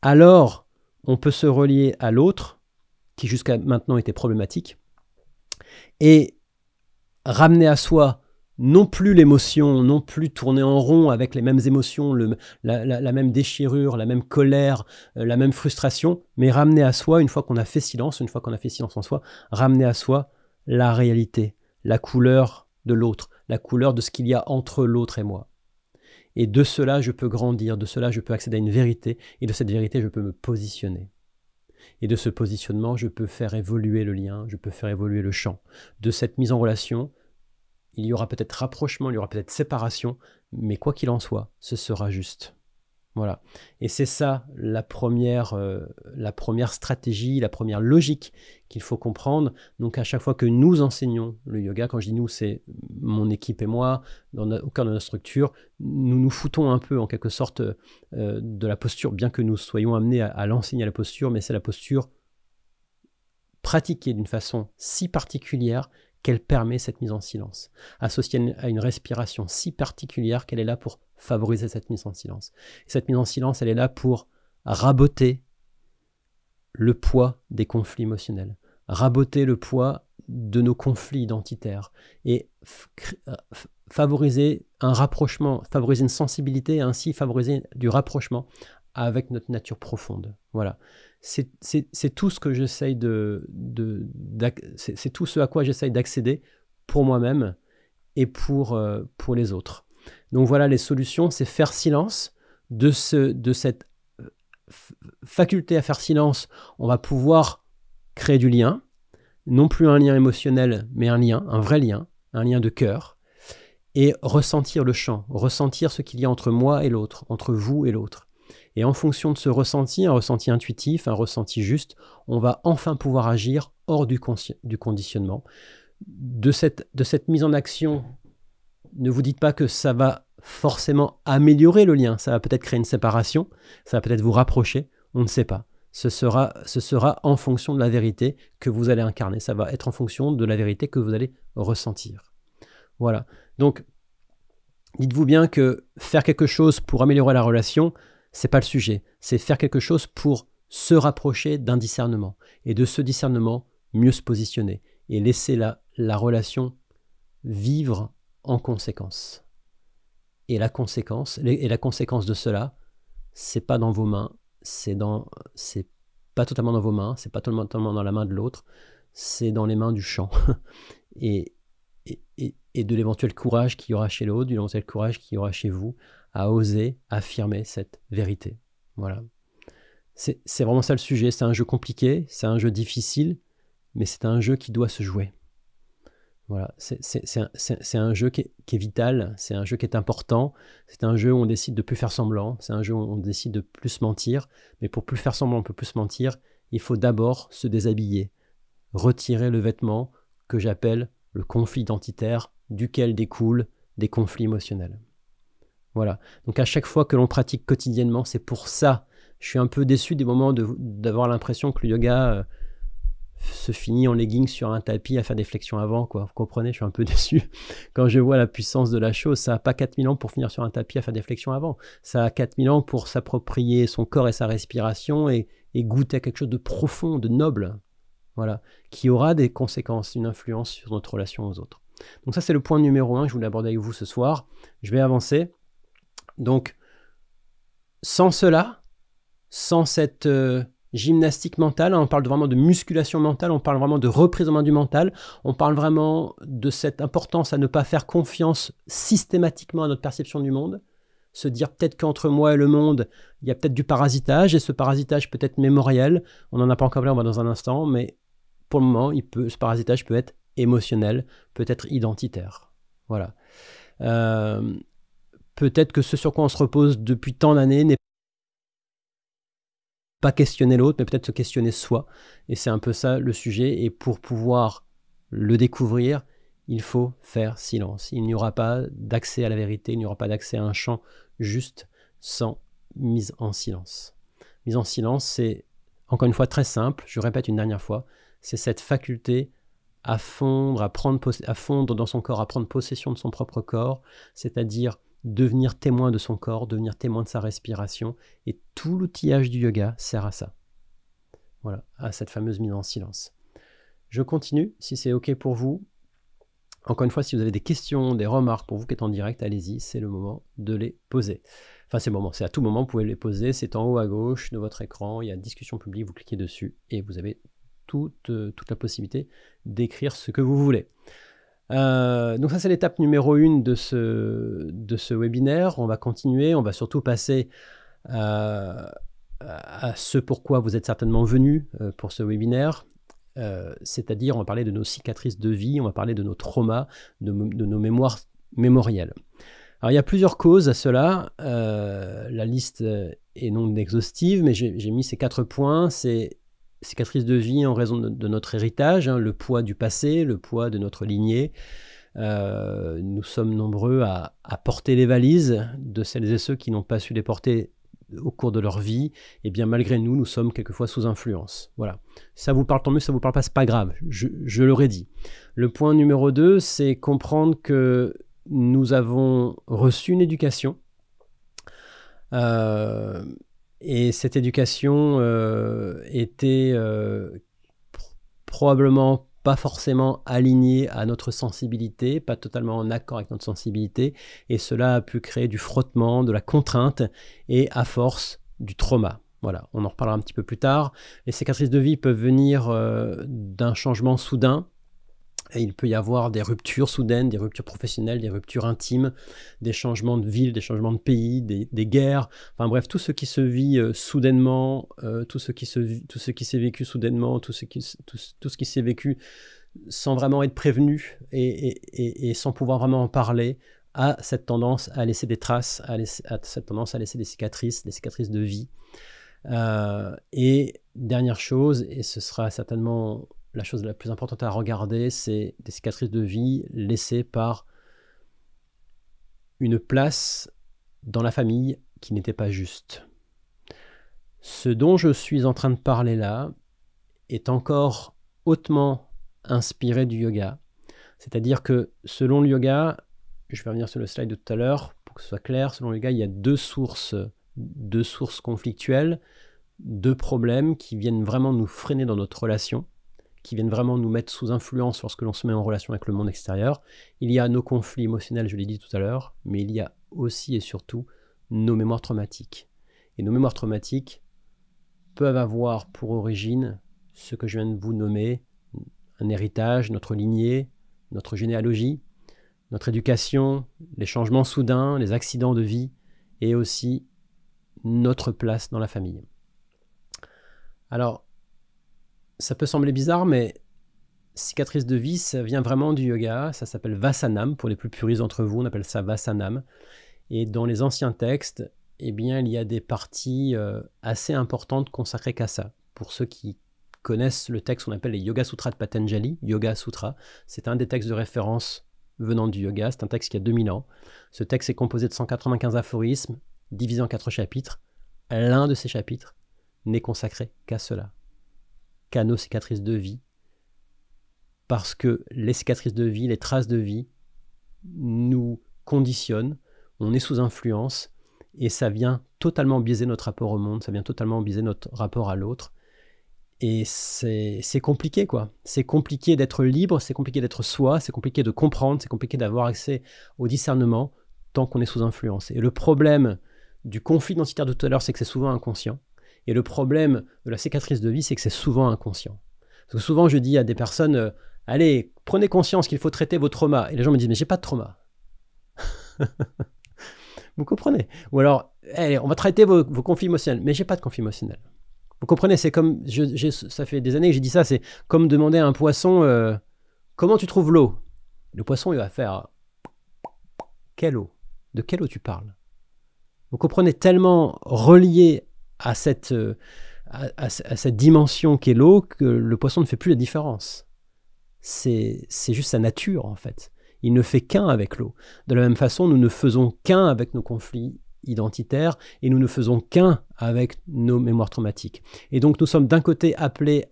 alors on peut se relier à l'autre, qui jusqu'à maintenant était problématique, et ramener à soi non plus l'émotion, non plus tourner en rond avec les mêmes émotions, la même déchirure, la même colère, la même frustration, mais ramener à soi, une fois qu'on a fait silence en soi, ramener à soi la réalité, la couleur de l'autre, la couleur de ce qu'il y a entre l'autre et moi. Et de cela, je peux grandir, de cela, je peux accéder à une vérité, et de cette vérité, je peux me positionner. Et de ce positionnement, je peux faire évoluer le lien, je peux faire évoluer le champ. De cette mise en relation, il y aura peut-être rapprochement, il y aura peut-être séparation, mais quoi qu'il en soit, ce sera juste. Voilà. Voilà. Et c'est ça la première stratégie, la première logique qu'il faut comprendre. Donc à chaque fois que nous enseignons le yoga, quand je dis nous, c'est mon équipe et moi, au cœur de notre structure, nous nous foutons un peu en quelque sorte de la posture, bien que nous soyons amenés à l'enseigner à la posture, mais c'est la posture pratiquée d'une façon si particulière qu'elle permet cette mise en silence, associée à une respiration si particulière qu'elle est là pour favoriser cette mise en silence. Et cette mise en silence, elle est là pour raboter le poids des conflits émotionnels, raboter le poids de nos conflits identitaires et favoriser un rapprochement, favoriser une sensibilité et ainsi favoriser du rapprochement avec notre nature profonde. Voilà. C'est tout ce que j'essaye c'est tout ce à quoi j'essaye d'accéder pour moi-même et pour les autres. Donc voilà, les solutions, c'est faire silence. De cette faculté à faire silence, on va pouvoir créer du lien, non plus un lien émotionnel, mais un lien, un vrai lien, un lien de cœur, et ressentir le champ, ressentir ce qu'il y a entre moi et l'autre, entre vous et l'autre. Et en fonction de ce ressenti, un ressenti intuitif, un ressenti juste, on va enfin pouvoir agir hors du conditionnement. De cette mise en action, ne vous dites pas que ça va forcément améliorer le lien, ça va peut-être créer une séparation, ça va peut-être vous rapprocher, on ne sait pas. Ce sera en fonction de la vérité que vous allez incarner, ça va être en fonction de la vérité que vous allez ressentir. Voilà, donc dites-vous bien que faire quelque chose pour améliorer la relation, c'est pas le sujet, c'est faire quelque chose pour se rapprocher d'un discernement et de ce discernement mieux se positionner et laisser la relation vivre en conséquence. Et la conséquence de cela, c'est pas dans vos mains, c'est pas totalement dans vos mains, c'est pas totalement dans la main de l'autre, c'est dans les mains du champ et de l'éventuel courage qu'il y aura chez l'autre, de l'éventuel courage qu'il y aura chez vous à oser affirmer cette vérité. Voilà. C'est vraiment ça le sujet. C'est un jeu compliqué, c'est un jeu difficile, mais c'est un jeu qui doit se jouer. Voilà. C'est un jeu qui est vital, c'est un jeu qui est important, c'est un jeu où on décide de plus faire semblant, c'est un jeu où on décide de plus mentir, mais pour plus faire semblant, on peut plus mentir, il faut d'abord se déshabiller, retirer le vêtement que j'appelle le conflit identitaire, duquel découlent des conflits émotionnels. Voilà. Donc à chaque fois que l'on pratique quotidiennement, c'est pour ça. Je suis un peu déçu des moments d'avoir l'impression que le yoga se finit en leggings sur un tapis à faire des flexions avant, quoi. Vous comprenez, je suis un peu déçu. Quand je vois la puissance de la chose, ça n'a pas 4000 ans pour finir sur un tapis à faire des flexions avant. Ça a 4000 ans pour s'approprier son corps et sa respiration et goûter à quelque chose de profond, de noble. Voilà. Qui aura des conséquences, une influence sur notre relation aux autres. Donc ça, c'est le point numéro 1 que je voulais aborder avec vous ce soir. Je vais avancer. Donc, sans cela, sans cette gymnastique mentale, on parle vraiment de musculation mentale, on parle vraiment de reprise en main du mental, on parle vraiment de cette importance à ne pas faire confiance systématiquement à notre perception du monde, se dire peut-être qu'entre moi et le monde, il y a peut-être du parasitage, et ce parasitage peut être mémoriel, on n'en a pas encore parlé, on va dans un instant, mais pour le moment, ce parasitage peut être émotionnel, peut être identitaire. Voilà. Peut-être que ce sur quoi on se repose depuis tant d'années n'est pas questionner l'autre, mais peut-être se questionner soi. Et c'est un peu ça le sujet. Et pour pouvoir le découvrir, il faut faire silence. Il n'y aura pas d'accès à la vérité, il n'y aura pas d'accès à un champ juste sans mise en silence. Mise en silence, c'est encore une fois très simple, je répète une dernière fois, c'est cette faculté à fondre, à fondre dans son corps, à prendre possession de son propre corps, c'est-à-dire devenir témoin de son corps, devenir témoin de sa respiration. Et tout l'outillage du yoga sert à ça. Voilà, à cette fameuse mise en silence. Je continue, si c'est OK pour vous. Encore une fois, si vous avez des questions, des remarques pour vous qui êtes en direct, allez-y, c'est le moment de les poser. Enfin, c'est à tout moment, vous pouvez les poser. C'est en haut à gauche de votre écran, il y a discussion publique, vous cliquez dessus et vous avez toute la possibilité d'écrire ce que vous voulez. Donc ça, c'est l'étape numéro 1 de ce webinaire. On va continuer, on va surtout passer à ce pourquoi vous êtes certainement venus pour ce webinaire. C'est-à-dire, on va parler de nos cicatrices de vie, on va parler de nos traumas, de nos mémoires mémorielles. Alors, il y a plusieurs causes à cela. La liste et non exhaustive, mais j'ai mis ces 4 points. C'est cicatrices de vie en raison de notre héritage, hein, le poids du passé, le poids de notre lignée. Nous sommes nombreux à porter les valises de celles et ceux qui n'ont pas su les porter au cours de leur vie, et bien malgré nous sommes quelquefois sous influence. Voilà. Ça vous parle, tant mieux, ça vous parle pas, c'est pas grave, je l'aurais dit. Le point numéro 2, c'est comprendre que nous avons reçu une éducation, et cette éducation était probablement pas forcément alignée à notre sensibilité, pas totalement en accord avec notre sensibilité, et cela a pu créer du frottement, de la contrainte, et à force, du trauma. Voilà, on en reparlera un petit peu plus tard. Les cicatrices de vie peuvent venir d'un changement soudain, et il peut y avoir des ruptures soudaines, des ruptures professionnelles, des ruptures intimes, des changements de ville, des changements de pays, des guerres, enfin bref, tout ce qui se vit soudainement, tout ce qui s'est vécu soudainement, tout ce qui s'est vécu sans vraiment être prévenu et sans pouvoir vraiment en parler, a cette tendance à laisser des traces, a cette tendance à laisser des cicatrices de vie. Et dernière chose, et ce sera certainement la chose la plus importante à regarder, c'est des cicatrices de vie laissées par une place dans la famille qui n'était pas juste. Ce dont je suis en train de parler là est encore hautement inspiré du yoga. C'est-à-dire que selon le yoga, je vais revenir sur le slide de tout à l'heure pour que ce soit clair, selon le yoga, il y a deux sources conflictuelles, deux problèmes qui viennent vraiment nous freiner dans notre relation, qui viennent vraiment nous mettre sous influence lorsque l'on se met en relation avec le monde extérieur. Il y a nos conflits émotionnels, je l'ai dit tout à l'heure, mais il y a aussi et surtout nos mémoires traumatiques. Et nos mémoires traumatiques peuvent avoir pour origine ce que je viens de vous nommer, un héritage, notre lignée, notre généalogie, notre éducation, les changements soudains, les accidents de vie, et aussi notre place dans la famille. Alors, ça peut sembler bizarre, mais cicatrice de vie, ça vient vraiment du yoga. Ça s'appelle Vasanam. Pour les plus puristes d'entre vous, on appelle ça Vasanam. Et dans les anciens textes, eh bien, il y a des parties assez importantes consacrées qu'à ça. Pour ceux qui connaissent le texte qu'on appelle les Yoga Sutras de Patanjali, Yoga Sutra, c'est un des textes de référence venant du yoga. C'est un texte qui a 2000 ans. Ce texte est composé de 195 aphorismes, divisé en 4 chapitres. L'un de ces chapitres n'est consacré qu'à cela, qu'à nos cicatrices de vie, parce que les cicatrices de vie, les traces de vie, nous conditionnent, on est sous influence, et ça vient totalement biaiser notre rapport au monde, ça vient totalement biaiser notre rapport à l'autre, et c'est compliqué, quoi. C'est compliqué d'être libre, c'est compliqué d'être soi, c'est compliqué de comprendre, c'est compliqué d'avoir accès au discernement tant qu'on est sous influence. Et le problème du conflit identitaire de tout à l'heure, c'est que c'est souvent inconscient. Et le problème de la cicatrice de vie, c'est que c'est souvent inconscient. Parce que souvent, je dis à des personnes, allez, prenez conscience qu'il faut traiter vos traumas. Et les gens me disent, mais j'ai pas de trauma. Vous comprenez? Ou alors, allez, on va traiter vos conflits émotionnels. Mais j'ai pas de conflit émotionnel. Vous comprenez? C'est comme, ça fait des années que j'ai dit ça, c'est comme demander à un poisson, comment tu trouves l'eau? Le poisson, il va faire, quelle eau? De quelle eau tu parles? Vous comprenez, tellement relié à cette dimension qu'est l'eau, que le poisson ne fait plus la différence. C'est juste sa nature, en fait. Il ne fait qu'un avec l'eau. De la même façon, nous ne faisons qu'un avec nos conflits identitaires et nous ne faisons qu'un avec nos mémoires traumatiques. Et donc, nous sommes d'un côté appelés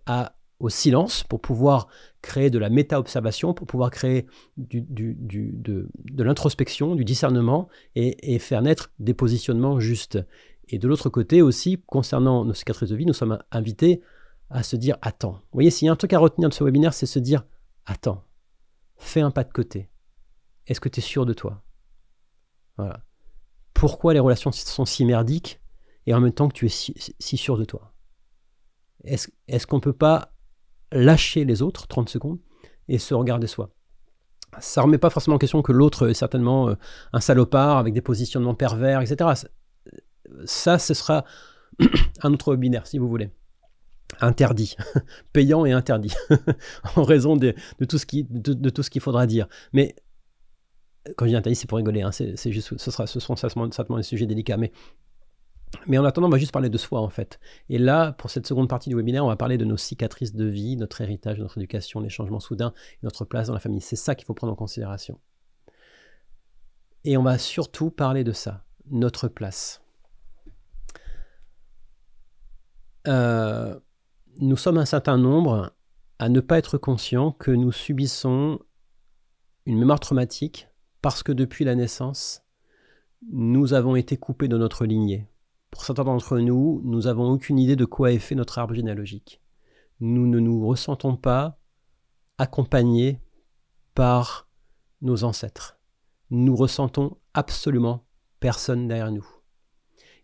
au silence pour pouvoir créer de la méta-observation, pour pouvoir créer de l'introspection, du discernement et faire naître des positionnements justes. Et de l'autre côté aussi, concernant nos cicatrices de vie, nous sommes invités à se dire « Attends ». Vous voyez, s'il y a un truc à retenir de ce webinaire, c'est se dire « Attends, fais un pas de côté. Est-ce que tu es sûr de toi ?» Voilà. Pourquoi les relations sont si merdiques et en même temps que tu es si sûr de toi? Est-ce qu'on ne peut pas lâcher les autres 30 secondes et se regarder soi? Ça ne remet pas forcément en question que l'autre est certainement un salopard avec des positionnements pervers, etc. Ça, ce sera un autre webinaire, si vous voulez. Interdit, payant et interdit, en raison de tout ce qu'il faudra dire. Mais quand je dis interdit, c'est pour rigoler, hein, c'est juste, ce seront certainement des sujets délicats. Mais Mais en attendant, on va juste parler de soi, en fait. Et là, pour cette seconde partie du webinaire, on va parler de nos cicatrices de vie, notre héritage, notre éducation, les changements soudains, notre place dans la famille. C'est ça qu'il faut prendre en considération. Et on va surtout parler de ça, notre place. Nous sommes un certain nombre à ne pas être conscients que nous subissons une mémoire traumatique parce que depuis la naissance, nous avons été coupés de notre lignée. Pour certains d'entre nous, nous n'avons aucune idée de quoi est fait notre arbre généalogique. Nous ne nous ressentons pas accompagnés par nos ancêtres. Nous ressentons absolument personne derrière nous.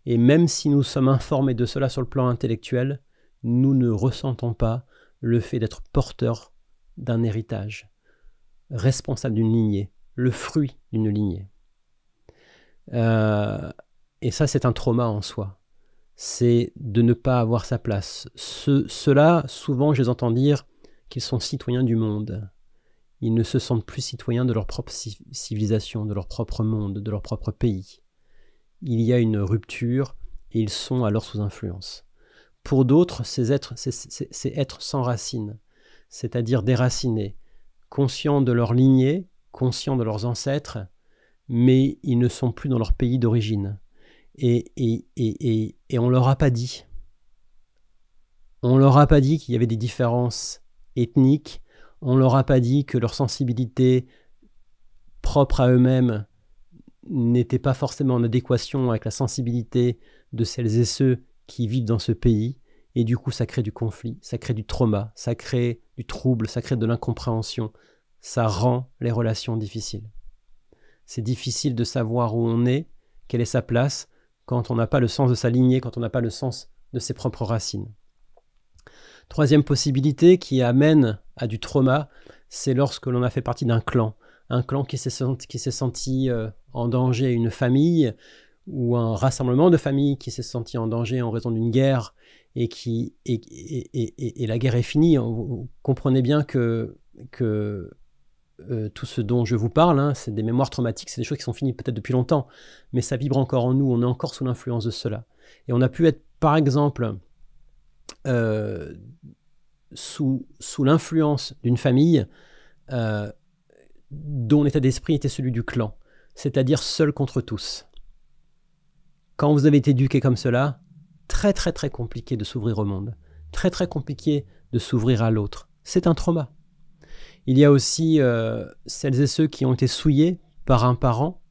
Et même si nous sommes informés de cela sur le plan intellectuel, nous ne ressentons pas le fait d'être porteurs d'un héritage, responsable d'une lignée, le fruit d'une lignée. Et ça, c'est un trauma en soi. C'est de ne pas avoir sa place. Ceux-là, souvent, je les entends dire qu'ils sont citoyens du monde. Ils ne se sentent plus citoyens de leur propre civilisation, de leur propre monde, de leur propre pays. Il y a une rupture et ils sont alors sous influence. Pour d'autres, c'est être sans racines, c'est-à-dire déracinés, conscients de leur lignée, conscients de leurs ancêtres, mais ils ne sont plus dans leur pays d'origine. Et on ne leur a pas dit. On ne leur a pas dit qu'il y avait des différences ethniques, on ne leur a pas dit que leur sensibilité propre à eux-mêmes n'était pas forcément en adéquation avec la sensibilité de celles et ceux qui vivent dans ce pays. Et du coup, ça crée du conflit, ça crée du trauma, ça crée du trouble, ça crée de l'incompréhension. Ça rend les relations difficiles. C'est difficile de savoir où on est, quelle est sa place, quand on n'a pas le sens de sa lignée, quand on n'a pas le sens de ses propres racines. Troisième possibilité qui amène à du trauma, c'est lorsque l'on a fait partie d'un clan. Un clan qui s'est senti en danger, une famille ou un rassemblement de familles qui s'est senti en danger en raison d'une guerre et la guerre est finie. Vous comprenez bien que tout ce dont je vous parle, c'est des mémoires traumatiques, c'est des choses qui sont finies peut-être depuis longtemps, mais ça vibre encore en nous, on est encore sous l'influence de cela. Et on a pu être, par exemple, sous l'influence d'une famille dont l'état d'esprit était celui du clan, c'est-à-dire seul contre tous. Quand vous avez été éduqué comme cela, très très très compliqué de s'ouvrir au monde, très très compliqué de s'ouvrir à l'autre. C'est un trauma. Il y a aussi celles et ceux qui ont été souillés par un parent.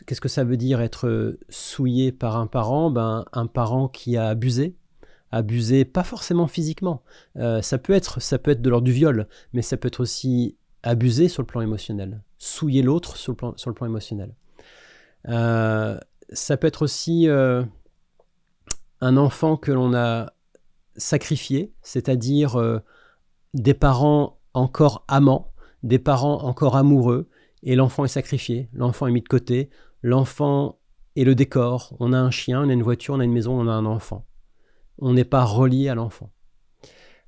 Qu'est-ce que ça veut dire être souillé par un parent ? Un parent qui a abusé pas forcément physiquement. Ça peut être de l'ordre du viol, mais ça peut être aussi abusé sur le plan émotionnel, souiller l'autre sur le plan émotionnel. Ça peut être aussi un enfant que l'on a sacrifié, c'est-à-dire des parents encore amants, des parents encore amoureux, et l'enfant est sacrifié, l'enfant est mis de côté, l'enfant est le décor, on a un chien, on a une voiture, on a une maison, on a un enfant. On n'est pas relié à l'enfant.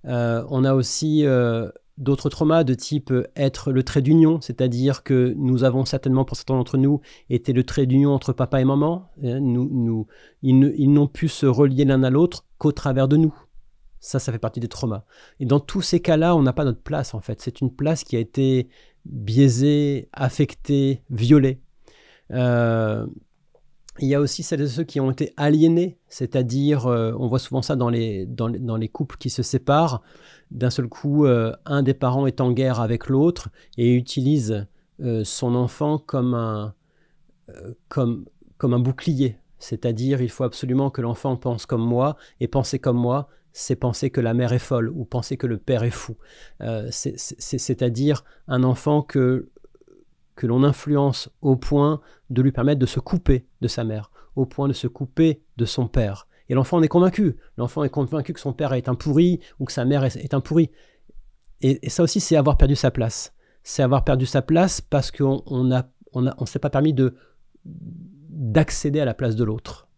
On a aussi d'autres traumas de type être le trait d'union, c'est-à-dire que nous avons certainement, pour certains d'entre nous, été le trait d'union entre papa et maman. Ils n'ont pu se relier l'un à l'autre qu'au travers de nous. Ça fait partie des traumas. Et dans tous ces cas-là, on n'a pas notre place, en fait. C'est une place qui a été biaisée, affectée, violée. Il y a aussi celles et ceux qui ont été aliénés, c'est-à-dire, on voit souvent ça dans les couples qui se séparent. D'un seul coup, un des parents est en guerre avec l'autre et utilise son enfant comme un bouclier. C'est-à-dire, il faut absolument que l'enfant pense comme moi, et penser comme moi, c'est penser que la mère est folle ou penser que le père est fou. C'est-à-dire un enfant que l'on influence au point de lui permettre de se couper de sa mère, au point de se couper de son père. Et l'enfant en est convaincu. L'enfant est convaincu que son père est un pourri ou que sa mère est un pourri. Et ça aussi, c'est avoir perdu sa place. C'est avoir perdu sa place parce qu'on ne s'est pas permis d'accéder à la place de l'autre.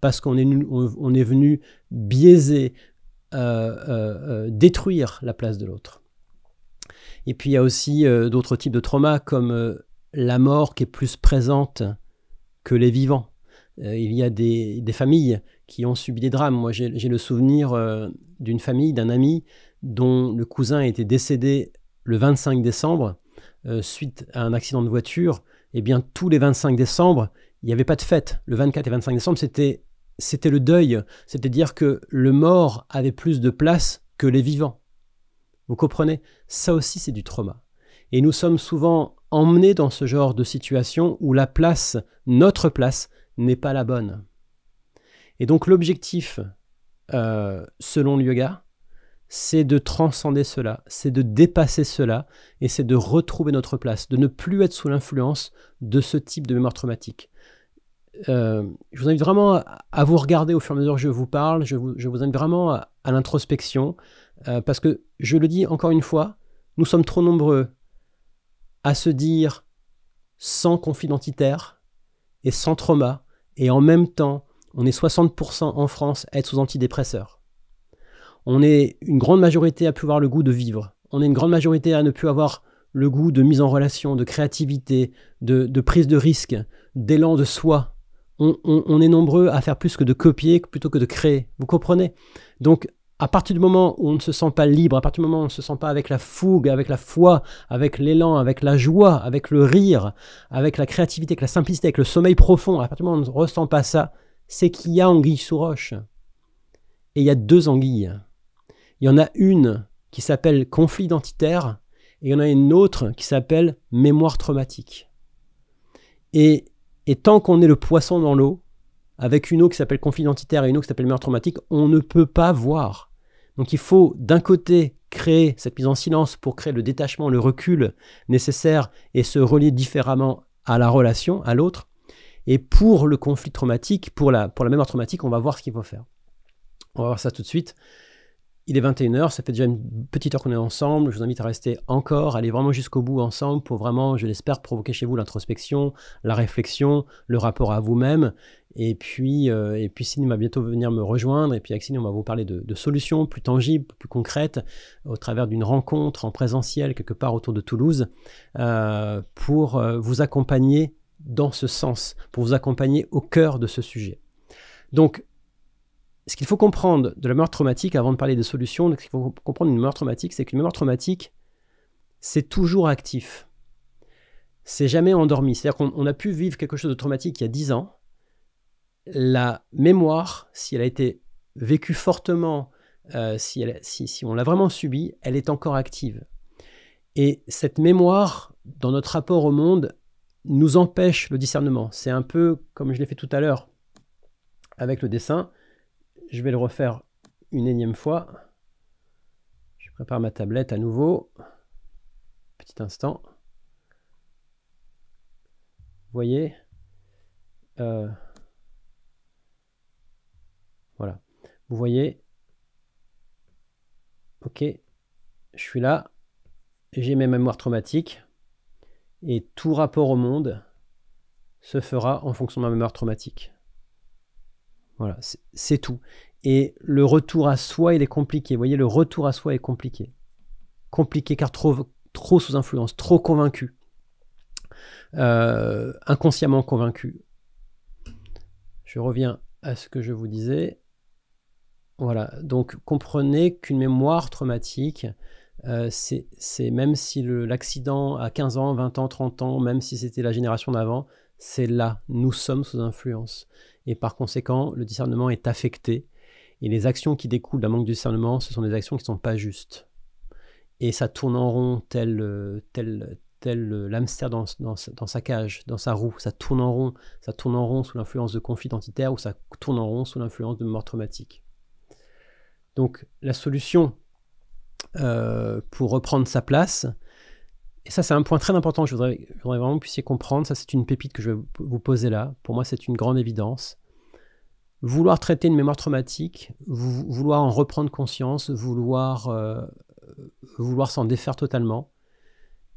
Parce qu'on est venu biaiser, détruire la place de l'autre. Et puis il y a aussi d'autres types de traumas comme la mort qui est plus présente que les vivants. Il y a des familles qui ont subi des drames. Moi, j'ai le souvenir d'une famille, d'un ami, dont le cousin était décédé le 25 décembre suite à un accident de voiture. Eh bien, tous les 25 décembre, il n'y avait pas de fête. Le 24 et 25 décembre, c'était le deuil. C'est-à-dire que le mort avait plus de place que les vivants. Vous comprenez? Ça aussi, c'est du trauma. Et nous sommes souvent emmenés dans ce genre de situation où la place, notre place, n'est pas la bonne. Et donc l'objectif, selon le yoga, c'est de transcender cela, c'est de dépasser cela, et c'est de retrouver notre place, de ne plus être sous l'influence de ce type de mémoire traumatique. Je vous invite vraiment à vous regarder au fur et à mesure que je vous parle, je vous invite vraiment à l'introspection, parce que, je le dis encore une fois, nous sommes trop nombreux à se dire sans conflit identitaire et sans trauma, et en même temps, on est 60% en France à être sous antidépresseurs. On est une grande majorité à plus avoir le goût de vivre. On est une grande majorité à ne plus avoir le goût de mise en relation, de créativité, de prise de risque, d'élan de soi. On est nombreux à faire plus que de copier plutôt que de créer. Vous comprenez? Donc, à partir du moment où on ne se sent pas libre, à partir du moment où on ne se sent pas avec la fougue, avec la foi, avec l'élan, avec la joie, avec le rire, avec la créativité, avec la simplicité, avec le sommeil profond, à partir du moment où on ne ressent pas ça, c'est qu'il y a anguille sous roche. Et il y a deux anguilles. Il y en a une qui s'appelle conflit identitaire et il y en a une autre qui s'appelle mémoire traumatique. Et tant qu'on est le poisson dans l'eau, avec une eau qui s'appelle conflit identitaire et une eau qui s'appelle mémoire traumatique, on ne peut pas voir. Donc il faut d'un côté créer cette mise en silence pour créer le détachement, le recul nécessaire et se relier différemment à la relation, à l'autre. Et pour le conflit traumatique, pour la mémoire traumatique, on va voir ce qu'il faut faire. On va voir ça tout de suite. Il est 21h, ça fait déjà une petite heure qu'on est ensemble. Je vous invite à rester encore, aller vraiment jusqu'au bout ensemble pour vraiment, je l'espère, provoquer chez vous l'introspection, la réflexion, le rapport à vous-même. Et puis Céline va bientôt venir me rejoindre. Et puis avec Céline, on va vous parler de solutions plus tangibles, plus concrètes, au travers d'une rencontre en présentiel quelque part autour de Toulouse, pour vous accompagner dans ce sens, pour vous accompagner au cœur de ce sujet. Donc, ce qu'il faut comprendre de la mémoire traumatique, avant de parler des solutions, ce qu'il faut comprendre d'une mémoire traumatique, c'est qu'une mémoire traumatique, c'est toujours actif. C'est jamais endormi. C'est-à-dire qu'on a pu vivre quelque chose de traumatique il y a 10 ans. La mémoire, si elle a été vécue fortement, si on l'a vraiment subie, elle est encore active. Et cette mémoire, dans notre rapport au monde, nous empêche le discernement. C'est un peu comme je l'ai fait tout à l'heure avec le dessin. Je vais le refaire une énième fois. Je prépare ma tablette à nouveau. Petit instant. Vous voyez, voilà. Vous voyez, ok, je suis là, j'ai mes mémoires traumatiques et tout rapport au monde se fera en fonction de ma mémoire traumatique. Voilà, c'est tout. Et le retour à soi, il est compliqué. Vous voyez, le retour à soi est compliqué. Compliqué car trop sous influence, trop convaincu. Inconsciemment convaincu. Je reviens à ce que je vous disais. Voilà, donc comprenez qu'une mémoire traumatique, c'est même si l'accident a 15 ans, 20 ans, 30 ans, même si c'était la génération d'avant, c'est là, nous sommes sous influence. Et par conséquent, le discernement est affecté. Et les actions qui découlent d'un manque de discernement, ce sont des actions qui ne sont pas justes. Et ça tourne en rond tel l'hamster dans sa cage, dans sa roue. Ça tourne en rond sous l'influence de conflits identitaires ou ça tourne en rond sous l'influence de mort traumatique. Donc la solution pour reprendre sa place, et ça c'est un point très important, je voudrais vraiment que vous puissiez comprendre, ça c'est une pépite que je vais vous poser là, pour moi c'est une grande évidence. Vouloir traiter une mémoire traumatique, vouloir en reprendre conscience, vouloir s'en défaire totalement,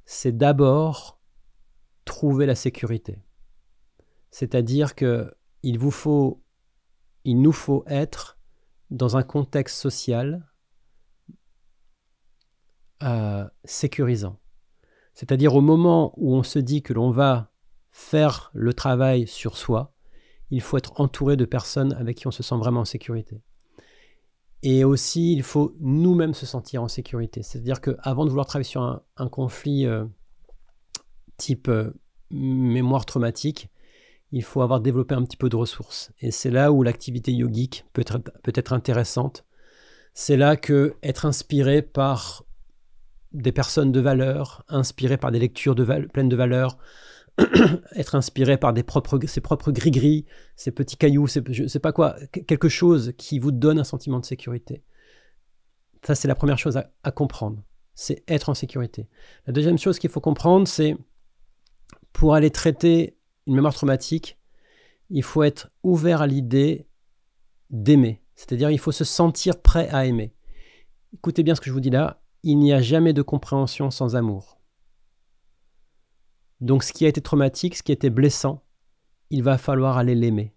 c'est d'abord trouver la sécurité. C'est-à-dire qu'il nous faut être dans un contexte social sécurisant. C'est-à-dire au moment où on se dit que l'on va faire le travail sur soi, il faut être entouré de personnes avec qui on se sent vraiment en sécurité. Et aussi, il faut nous-mêmes se sentir en sécurité. C'est-à-dire qu'avant de vouloir travailler sur un conflit type mémoire traumatique, il faut avoir développé un petit peu de ressources. Et c'est là où l'activité yogique peut être intéressante. C'est là que être inspiré par des personnes de valeur, inspiré par des lectures pleines de valeur, être inspiré par ses propres gris-gris, ses petits cailloux, je ne sais pas quoi, quelque chose qui vous donne un sentiment de sécurité. Ça, c'est la première chose à comprendre. C'est être en sécurité. La deuxième chose qu'il faut comprendre, c'est pour aller traiter une mémoire traumatique, il faut être ouvert à l'idée d'aimer. C'est-à-dire, il faut se sentir prêt à aimer. Écoutez bien ce que je vous dis là. Il n'y a jamais de compréhension sans amour. Donc, ce qui a été traumatique, ce qui a été blessant, il va falloir aller l'aimer.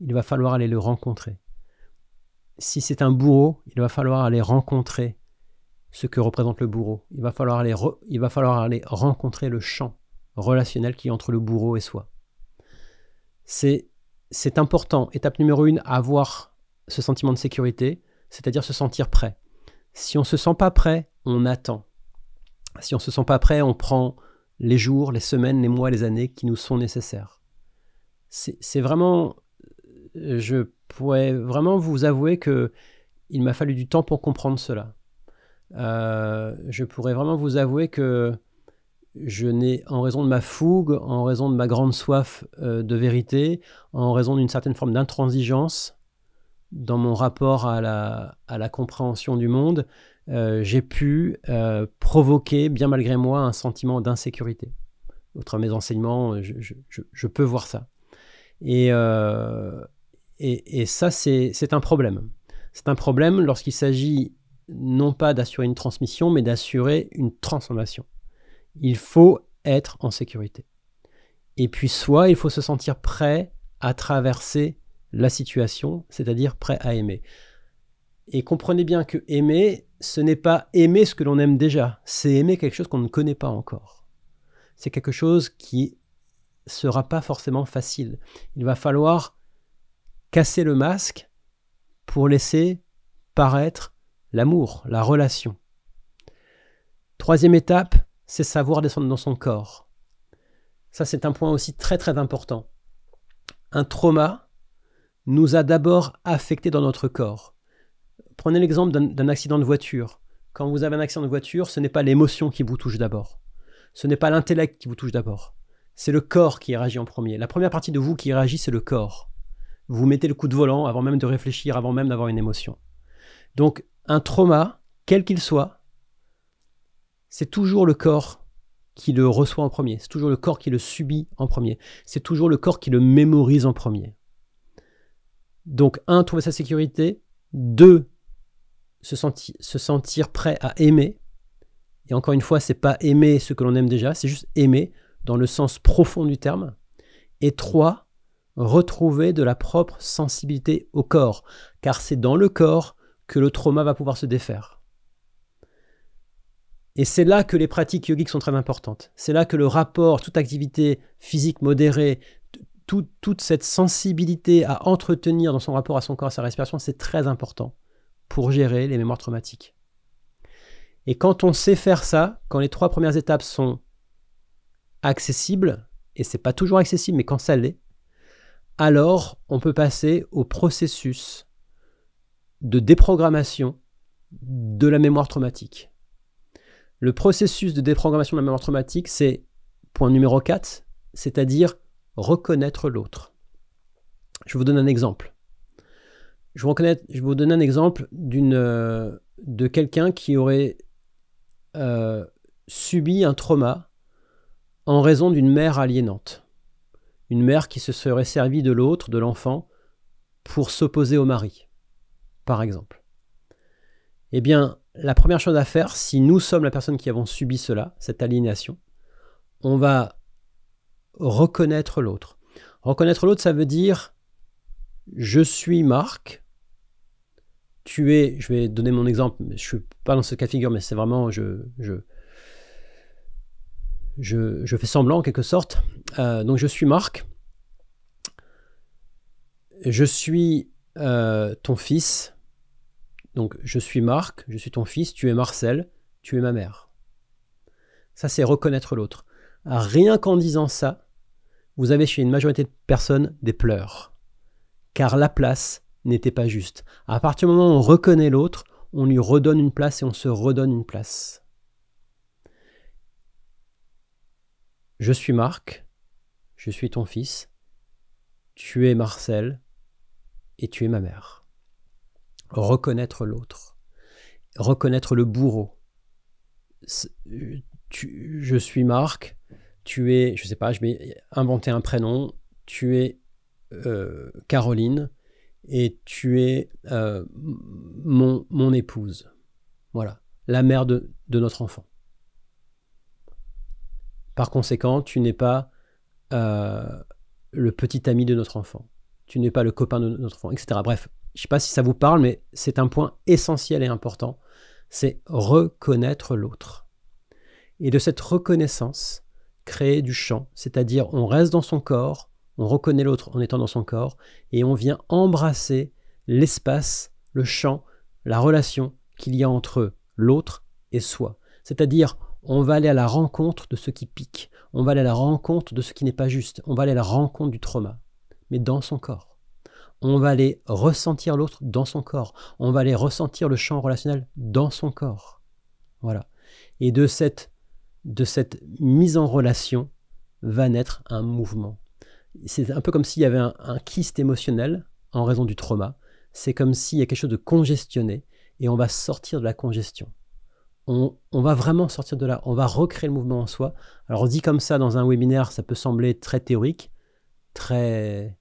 Il va falloir aller le rencontrer. Si c'est un bourreau, il va falloir aller rencontrer ce que représente le bourreau. Il va falloir aller rencontrer le champ relationnel qui est entre le bourreau et soi. C'est important. Étape numéro 1, avoir ce sentiment de sécurité, c'est-à-dire se sentir prêt. Si on ne se sent pas prêt, on attend. Si on ne se sent pas prêt, on prend les jours, les semaines, les mois, les années qui nous sont nécessaires. C'est vraiment... Je pourrais vraiment vous avouer qu'il m'a fallu du temps pour comprendre cela. Je pourrais vraiment vous avouer que je n'ai, en raison de ma fougue, en raison de ma grande soif de vérité, en raison d'une certaine forme d'intransigeance dans mon rapport à la compréhension du monde, j'ai pu provoquer, bien malgré moi, un sentiment d'insécurité. Au travers de mes enseignements, je peux voir ça. Et ça, c'est un problème. C'est un problème lorsqu'il s'agit non pas d'assurer une transmission, mais d'assurer une transformation. Il faut être en sécurité. Et puis soit il faut se sentir prêt à traverser la situation, c'est-à-dire prêt à aimer. Et comprenez bien que aimer, ce n'est pas aimer ce que l'on aime déjà, c'est aimer quelque chose qu'on ne connaît pas encore. C'est quelque chose qui ne sera pas forcément facile. Il va falloir casser le masque pour laisser paraître l'amour, la relation. Troisième étape, c'est savoir descendre dans son corps. Ça, c'est un point aussi très très important. Un trauma nous a d'abord affectés dans notre corps. Prenez l'exemple d'un accident de voiture. Quand vous avez un accident de voiture, ce n'est pas l'émotion qui vous touche d'abord. Ce n'est pas l'intellect qui vous touche d'abord. C'est le corps qui réagit en premier. La première partie de vous qui réagit, c'est le corps. Vous mettez le coup de volant avant même de réfléchir, avant même d'avoir une émotion. Donc, un trauma, quel qu'il soit, c'est toujours le corps qui le reçoit en premier. C'est toujours le corps qui le subit en premier. C'est toujours le corps qui le mémorise en premier. Donc, 1, trouver sa sécurité. 2, se sentir prêt à aimer. Et encore une fois, c'est pas aimer ce que l'on aime déjà, c'est juste aimer dans le sens profond du terme. Et 3, retrouver de la propre sensibilité au corps, car c'est dans le corps que le trauma va pouvoir se défaire. Et c'est là que les pratiques yogiques sont très importantes. C'est là que le rapport, toute activité physique modérée, toute cette sensibilité à entretenir dans son rapport à son corps, à sa respiration, c'est très important pour gérer les mémoires traumatiques. Et quand on sait faire ça, quand les 3 premières étapes sont accessibles, et c'est pas toujours accessible, mais quand ça l'est, alors on peut passer au processus de déprogrammation de la mémoire traumatique. Le processus de déprogrammation de la mémoire traumatique, c'est point numéro 4, c'est-à-dire reconnaître l'autre. Je vous donne un exemple. Je vais vous donner un exemple de quelqu'un qui aurait subi un trauma en raison d'une mère aliénante. Une mère qui se serait servie de l'autre, de l'enfant, pour s'opposer au mari, par exemple. Eh bien, la première chose à faire, si nous sommes la personne qui avons subi cela, cette aliénation, on va reconnaître l'autre. Reconnaître l'autre, ça veut dire « je suis Marc », tu es, je vais donner mon exemple, je ne suis pas dans ce cas de figure, mais c'est vraiment, je fais semblant en quelque sorte. Donc je suis Marc. je suis ton fils, donc je suis Marc, je suis ton fils, tu es Marcel, tu es ma mère. Ça, c'est reconnaître l'autre. Rien qu'en disant ça, vous avez chez une majorité de personnes des pleurs, car la place n'était pas juste. À partir du moment où on reconnaît l'autre, on lui redonne une place et on se redonne une place. Je suis Marc, je suis ton fils, tu es Marcel et tu es ma mère. Reconnaître l'autre, reconnaître le bourreau. Je suis Marc, tu es, je sais pas, je vais inventer un prénom, tu es Caroline et tu es mon épouse. Voilà, la mère de notre enfant. Par conséquent, tu n'es pas le petit ami de notre enfant. Tu n'es pas le copain de notre enfant, etc. Bref, je ne sais pas si ça vous parle, mais c'est un point essentiel et important. C'est reconnaître l'autre. Et de cette reconnaissance, créer du champ, c'est-à-dire on reste dans son corps, on reconnaît l'autre en étant dans son corps, et on vient embrasser l'espace, le champ, la relation qu'il y a entre l'autre et soi. C'est-à-dire, on va aller à la rencontre de ce qui pique, on va aller à la rencontre de ce qui n'est pas juste, on va aller à la rencontre du trauma, mais dans son corps. On va aller ressentir l'autre dans son corps, on va aller ressentir le champ relationnel dans son corps. Voilà. Et de cette mise en relation va naître un mouvement. C'est un peu comme s'il y avait un kyste émotionnel en raison du trauma. C'est comme s'il y a quelque chose de congestionné et on va sortir de la congestion. On va vraiment sortir de là. On va recréer le mouvement en soi. Alors on dit comme ça dans un webinaire, ça peut sembler très théorique, très,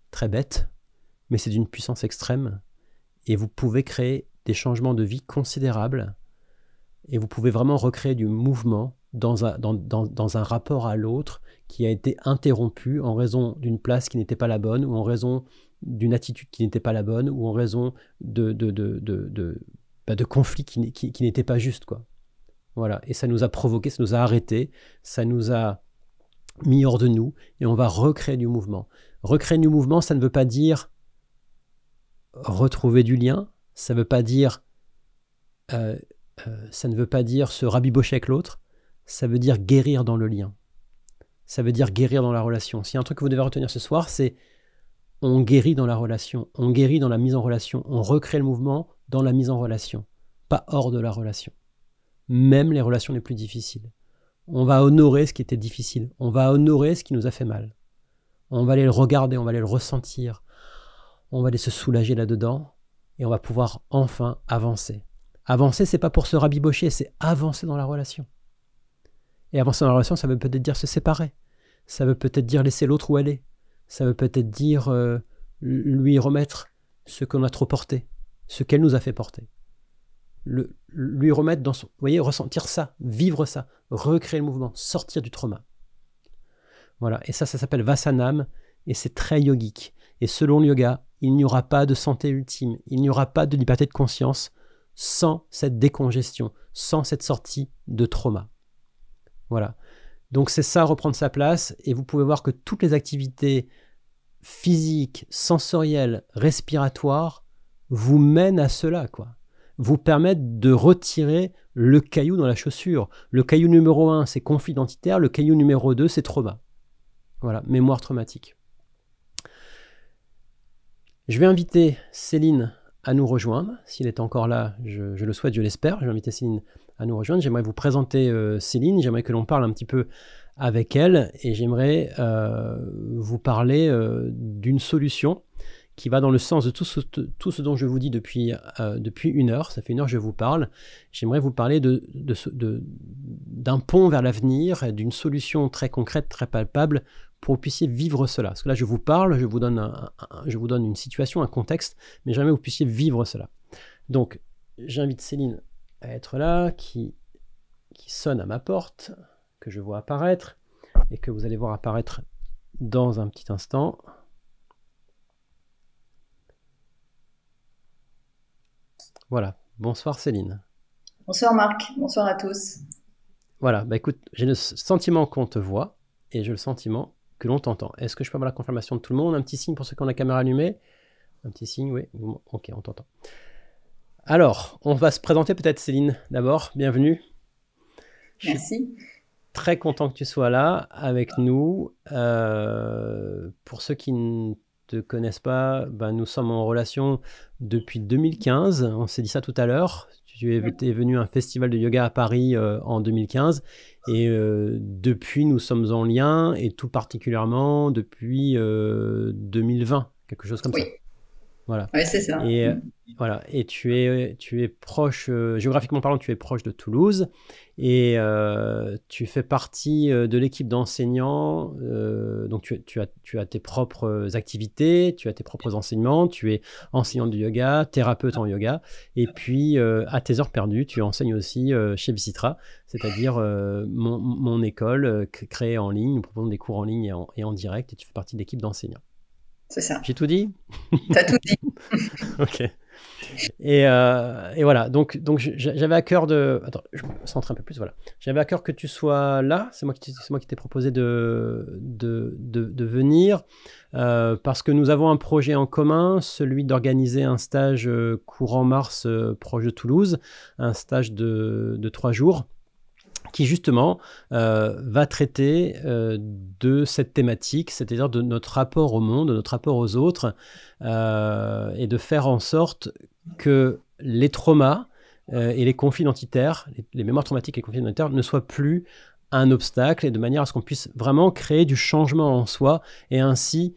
très bête, mais c'est d'une puissance extrême et vous pouvez créer des changements de vie considérables et vous pouvez vraiment recréer du mouvement dans un rapport à l'autre qui a été interrompu en raison d'une place qui n'était pas la bonne ou en raison d'une attitude qui n'était pas la bonne ou en raison de conflits qui n'étaient pas justes, quoi. Voilà. Et ça nous a provoqué, ça nous a arrêtés, ça nous a mis hors de nous et on va recréer du mouvement. Recréer du mouvement, ça ne veut pas dire retrouver du lien, ça ne veut pas dire se rabibocher avec l'autre, ça veut dire guérir dans le lien. Ça veut dire guérir dans la relation. S'il y a un truc que vous devez retenir ce soir, c'est on guérit dans la relation, on guérit dans la mise en relation, on recrée le mouvement dans la mise en relation, pas hors de la relation. Même les relations les plus difficiles. On va honorer ce qui était difficile, on va honorer ce qui nous a fait mal. On va aller le regarder, on va aller le ressentir, on va aller se soulager là-dedans et on va pouvoir enfin avancer. Avancer, c'est pas pour se rabibocher, c'est avancer dans la relation. Et avancer dans la relation, ça veut peut-être dire se séparer. Ça veut peut-être dire laisser l'autre où elle est. Ça veut peut-être dire lui remettre ce qu'on a trop porté, ce qu'elle nous a fait porter. Lui remettre dans son... Vous voyez, ressentir ça, vivre ça, recréer le mouvement, sortir du trauma. Voilà, et ça s'appelle Vasanam, et c'est très yogique. Et selon le yoga, il n'y aura pas de santé ultime, il n'y aura pas de liberté de conscience sans cette décongestion, sans cette sortie de trauma. Voilà. Donc c'est ça, reprendre sa place, et vous pouvez voir que toutes les activités physiques, sensorielles, respiratoires vous mènent à cela, quoi. Vous permettent de retirer le caillou dans la chaussure. Le caillou numéro 1, c'est conflit identitaire, le caillou numéro 2, c'est trauma. Voilà, mémoire traumatique. Je vais inviter Céline à nous rejoindre. S'il est encore là, je le souhaite, je l'espère. Je vais inviter Céline à nous rejoindre. J'aimerais vous présenter Céline. J'aimerais que l'on parle un petit peu avec elle. Et j'aimerais vous parler d'une solution qui va dans le sens de tout ce dont je vous dis depuis 1 heure. Ça fait 1 heure que je vous parle. J'aimerais vous parler d'un pont vers l'avenir, d'une solution très concrète, très palpable, pour que vous puissiez vivre cela. Parce que là, je vous parle, je vous donne une situation, un contexte, mais jamais vous puissiez vivre cela. Donc, j'invite Céline à être là, qui sonne à ma porte, que je vois apparaître, et que vous allez voir apparaître dans un petit instant. Voilà. Bonsoir Céline. Bonsoir Marc, bonsoir à tous. Voilà, bah écoute, j'ai le sentiment qu'on te voit, et j'ai le sentiment que l'on t'entend. Est-ce que je peux avoir la confirmation de tout le monde? Un petit signe pour ceux qui ont la caméra allumée. Un petit signe, oui. Ok, on t'entend. Alors, on va se présenter peut-être, Céline, d'abord. Bienvenue. Merci. Très content que tu sois là avec nous. Pour ceux qui ne te connaissent pas, nous sommes en relation depuis 2015. On s'est dit ça tout à l'heure. Tu es venu à un festival de yoga à Paris en 2015. Et depuis, nous sommes en lien, et tout particulièrement depuis 2020, quelque chose comme ça. Voilà. Oui, c'est ça. Et voilà. Et tu es proche, géographiquement parlant, tu es proche de Toulouse, et tu fais partie de l'équipe d'enseignants. Donc tu as tes propres activités, tu as tes propres enseignements, tu es enseignant de yoga, thérapeute en yoga, et puis à tes heures perdues, tu enseignes aussi chez Vicitra, c'est-à-dire mon école créée en ligne. Nous proposons des cours en ligne et en direct, et tu fais partie de l'équipe d'enseignants. C'est ça. J'ai tout dit? T'as tout dit. Ok. Et voilà, donc j'avais à cœur de... Attends, je me centre un peu plus, voilà. J'avais à cœur que tu sois là, c'est moi qui t'ai proposé de venir, parce que nous avons un projet en commun, celui d'organiser un stage courant mars proche de Toulouse, un stage de 3 jours, qui justement va traiter de cette thématique, c'est-à-dire de notre rapport au monde, de notre rapport aux autres, et de faire en sorte que les traumas et les conflits identitaires, les mémoires traumatiques et les conflits identitaires ne soient plus un obstacle, et de manière à ce qu'on puisse vraiment créer du changement en soi, et ainsi,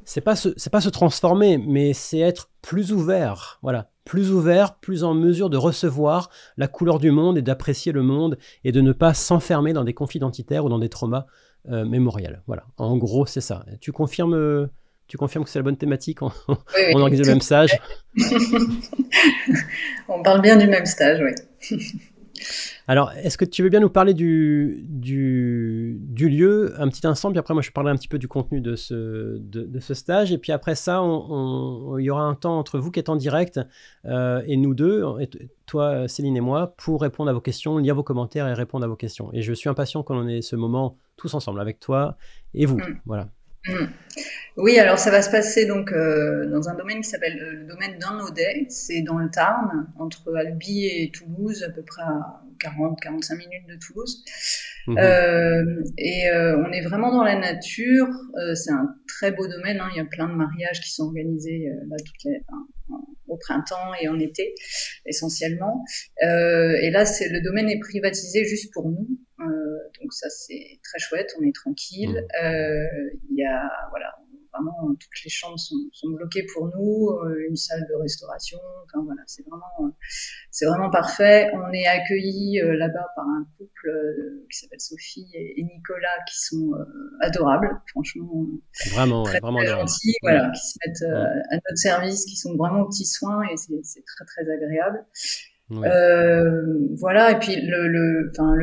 c'est pas se transformer, mais c'est être plus ouvert, voilà. Plus ouvert, plus en mesure de recevoir la couleur du monde et d'apprécier le monde, et de ne pas s'enfermer dans des conflits identitaires ou dans des traumas mémoriels. Voilà, en gros, c'est ça. Tu confirmes que c'est la bonne thématique? On organise le même stage? On parle bien du même stage, oui. Alors, est-ce que tu veux bien nous parler du lieu un petit instant, puis après moi je parlerai un petit peu du contenu de ce stage, et puis après ça, il y aura un temps entre vous qui êtes en direct et nous deux, et toi Céline et moi, pour répondre à vos questions, lire vos commentaires et répondre à vos questions. Et je suis impatient qu'on ait ce moment tous ensemble, avec toi et vous. Voilà. Oui, alors ça va se passer donc dans un domaine qui s'appelle le domaine d'Un-Audet. C'est dans le Tarn, entre Albi et Toulouse, à peu près à 40-45 minutes de Toulouse. On est vraiment dans la nature. C'est un très beau domaine, hein. Il y a plein de mariages qui sont organisés là, au printemps et en été, essentiellement. Et là, le domaine est privatisé juste pour nous. Donc ça, c'est très chouette. On est tranquille. Il y a, voilà, vraiment, toutes les chambres sont bloquées pour nous, une salle de restauration, enfin voilà, c'est vraiment parfait. On est accueillis là-bas par un couple qui s'appelle Sophie et Nicolas, qui sont adorables, franchement, vraiment, très, vraiment très gentils, voilà, qui se mettent à notre service, qui sont vraiment aux petits soins, et c'est très très agréable. Oui. Voilà, et puis le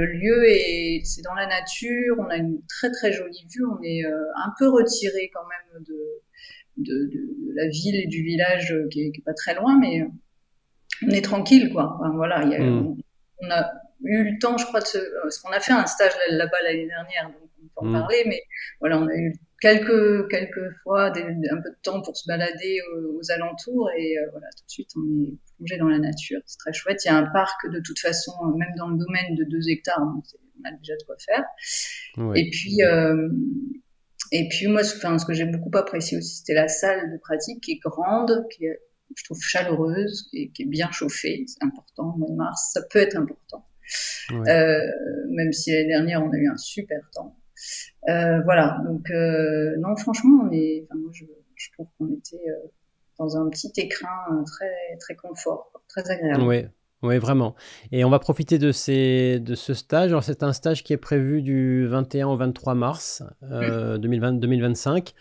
lieu c'est dans la nature, on a une très très jolie vue, on est un peu retiré quand même de la ville et du village qui est pas très loin, mais on est tranquille, quoi. Enfin, voilà, on a eu le temps, je crois, parce qu'on a fait un stage là-bas l'année dernière, donc on peut en parler, mais voilà, on a eu quelques fois un peu de temps pour se balader aux alentours, et voilà, tout de suite on est plongé dans la nature, c'est très chouette. Il y a un parc de toute façon, même dans le domaine, de 2 hectares, donc on a déjà de quoi faire. Oui. Et puis moi, ce que j'ai beaucoup apprécié aussi, c'était la salle de pratique, qui est grande, qui est, je trouve, chaleureuse, qui est bien chauffée. C'est important, au mois de mars, ça peut être important. Oui. Même si l'année dernière on a eu un super temps. Voilà, donc non, franchement, moi je trouve qu'on était dans un petit écrin très très confort, très agréable. Oui, vraiment. Et on va profiter de ce stage. Alors, c'est un stage qui est prévu du 21 au 23 mars 2025.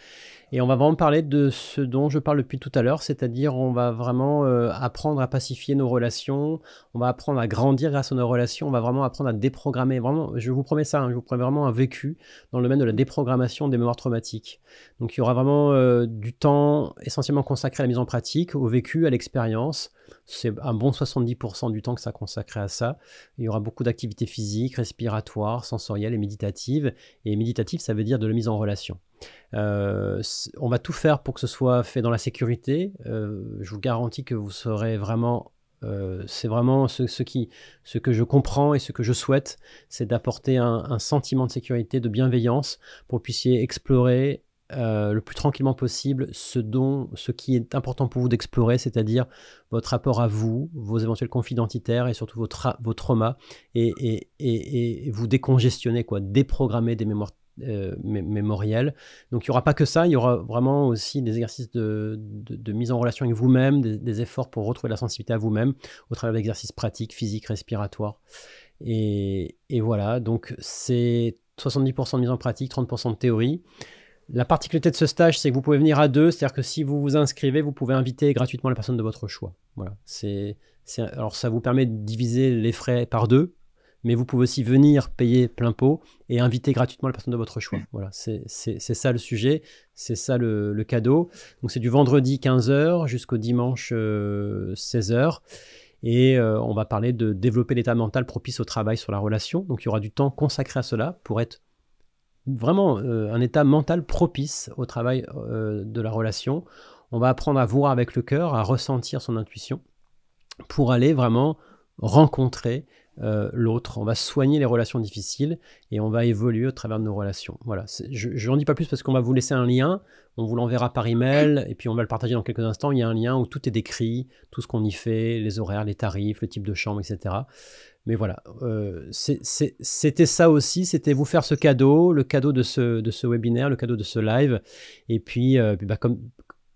Et on va vraiment parler de ce dont je parle depuis tout à l'heure, c'est-à-dire on va vraiment apprendre à pacifier nos relations, on va apprendre à grandir grâce à nos relations, on va vraiment apprendre à déprogrammer. Vraiment, je vous promets ça, hein, je vous promets vraiment un vécu dans le domaine de la déprogrammation des mémoires traumatiques. Donc il y aura vraiment du temps essentiellement consacré à la mise en pratique, au vécu, à l'expérience. C'est un bon 70% du temps que ça consacré à ça. Il y aura beaucoup d'activités physiques, respiratoires, sensorielles et méditatives. Et méditative, ça veut dire de la mise en relation. On va tout faire pour que ce soit fait dans la sécurité. Je vous garantis que vous serez vraiment... c'est vraiment ce que je comprends et ce que je souhaite, c'est d'apporter un sentiment de sécurité, de bienveillance pour que vous puissiez explorer le plus tranquillement possible ce qui est important pour vous d'explorer, c'est-à-dire votre rapport à vous, vos éventuels conflits identitaires et surtout vos traumas et vous décongestionner, déprogrammer des mémoires mémorielles. Donc il n'y aura pas que ça, il y aura vraiment aussi des exercices de mise en relation avec vous-même, des efforts pour retrouver la sensibilité à vous-même au travers d'exercices pratiques, physiques, respiratoires. Et voilà, donc c'est 70% de mise en pratique, 30% de théorie. La particularité de ce stage, c'est que vous pouvez venir à deux, c'est-à-dire que si vous vous inscrivez, vous pouvez inviter gratuitement la personne de votre choix. Voilà. Alors ça vous permet de diviser les frais par deux, mais vous pouvez aussi venir payer plein pot et inviter gratuitement la personne de votre choix. Voilà, c'est ça le sujet, c'est ça le cadeau. Donc c'est du vendredi 15h jusqu'au dimanche 16h. Et on va parler de développer l'état mental propice au travail sur la relation. Donc il y aura du temps consacré à cela pour être vraiment un état mental propice au travail de la relation. On va apprendre à voir avec le cœur, à ressentir son intuition pour aller vraiment rencontrer l'autre. On va soigner les relations difficiles et on va évoluer au travers de nos relations. Voilà. Je n'en dis pas plus parce qu'on va vous laisser un lien. On vous l'enverra par email et puis on va le partager dans quelques instants. Il y a un lien où tout est décrit, tout ce qu'on y fait, les horaires, les tarifs, le type de chambre, etc. Mais voilà, c'était ça aussi, c'était vous faire ce cadeau, le cadeau de ce webinaire, le cadeau de ce live. Et puis,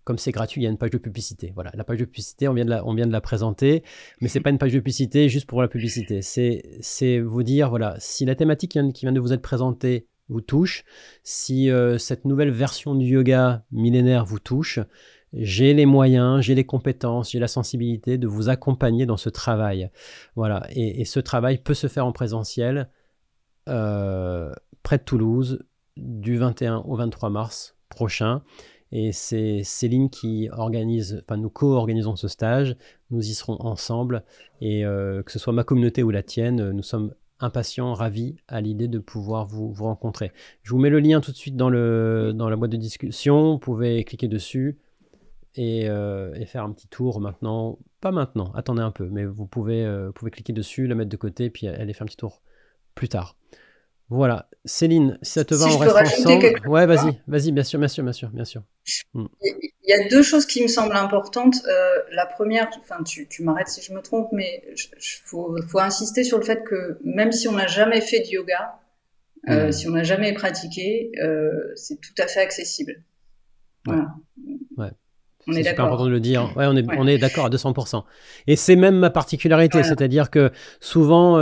comme c'est gratuit, il y a une page de publicité. Voilà, la page de publicité, on vient de la présenter, mais c'est pas une page de publicité juste pour la publicité. C'est vous dire, voilà, si la thématique qui vient de vous être présentée vous touche, si cette nouvelle version du yoga millénaire vous touche, j'ai les moyens, j'ai les compétences, j'ai la sensibilité de vous accompagner dans ce travail. Voilà, et ce travail peut se faire en présentiel près de Toulouse du 21 au 23 mars prochain. Et c'est Céline qui nous co-organisons ce stage. Nous y serons ensemble. Et que ce soit ma communauté ou la tienne, nous sommes impatients, ravis à l'idée de pouvoir vous rencontrer. Je vous mets le lien tout de suite dans la boîte de discussion. Vous pouvez cliquer dessus et faire un petit tour maintenant. Pas maintenant, attendez un peu. Mais vous pouvez cliquer dessus, la mettre de côté, puis aller faire un petit tour plus tard. Voilà, Céline, si ça te va, on reste ensemble. Ouais, vas-y, bien sûr. Il y a deux choses qui me semblent importantes. La première, tu m'arrêtes si je me trompe, mais faut insister sur le fait que même si on n'a jamais fait de yoga, si on n'a jamais pratiqué, c'est tout à fait accessible. Voilà. Ouais. C'est super important de le dire. Ouais, on est d'accord à 200%. Et c'est même ma particularité, voilà. C'est-à-dire que souvent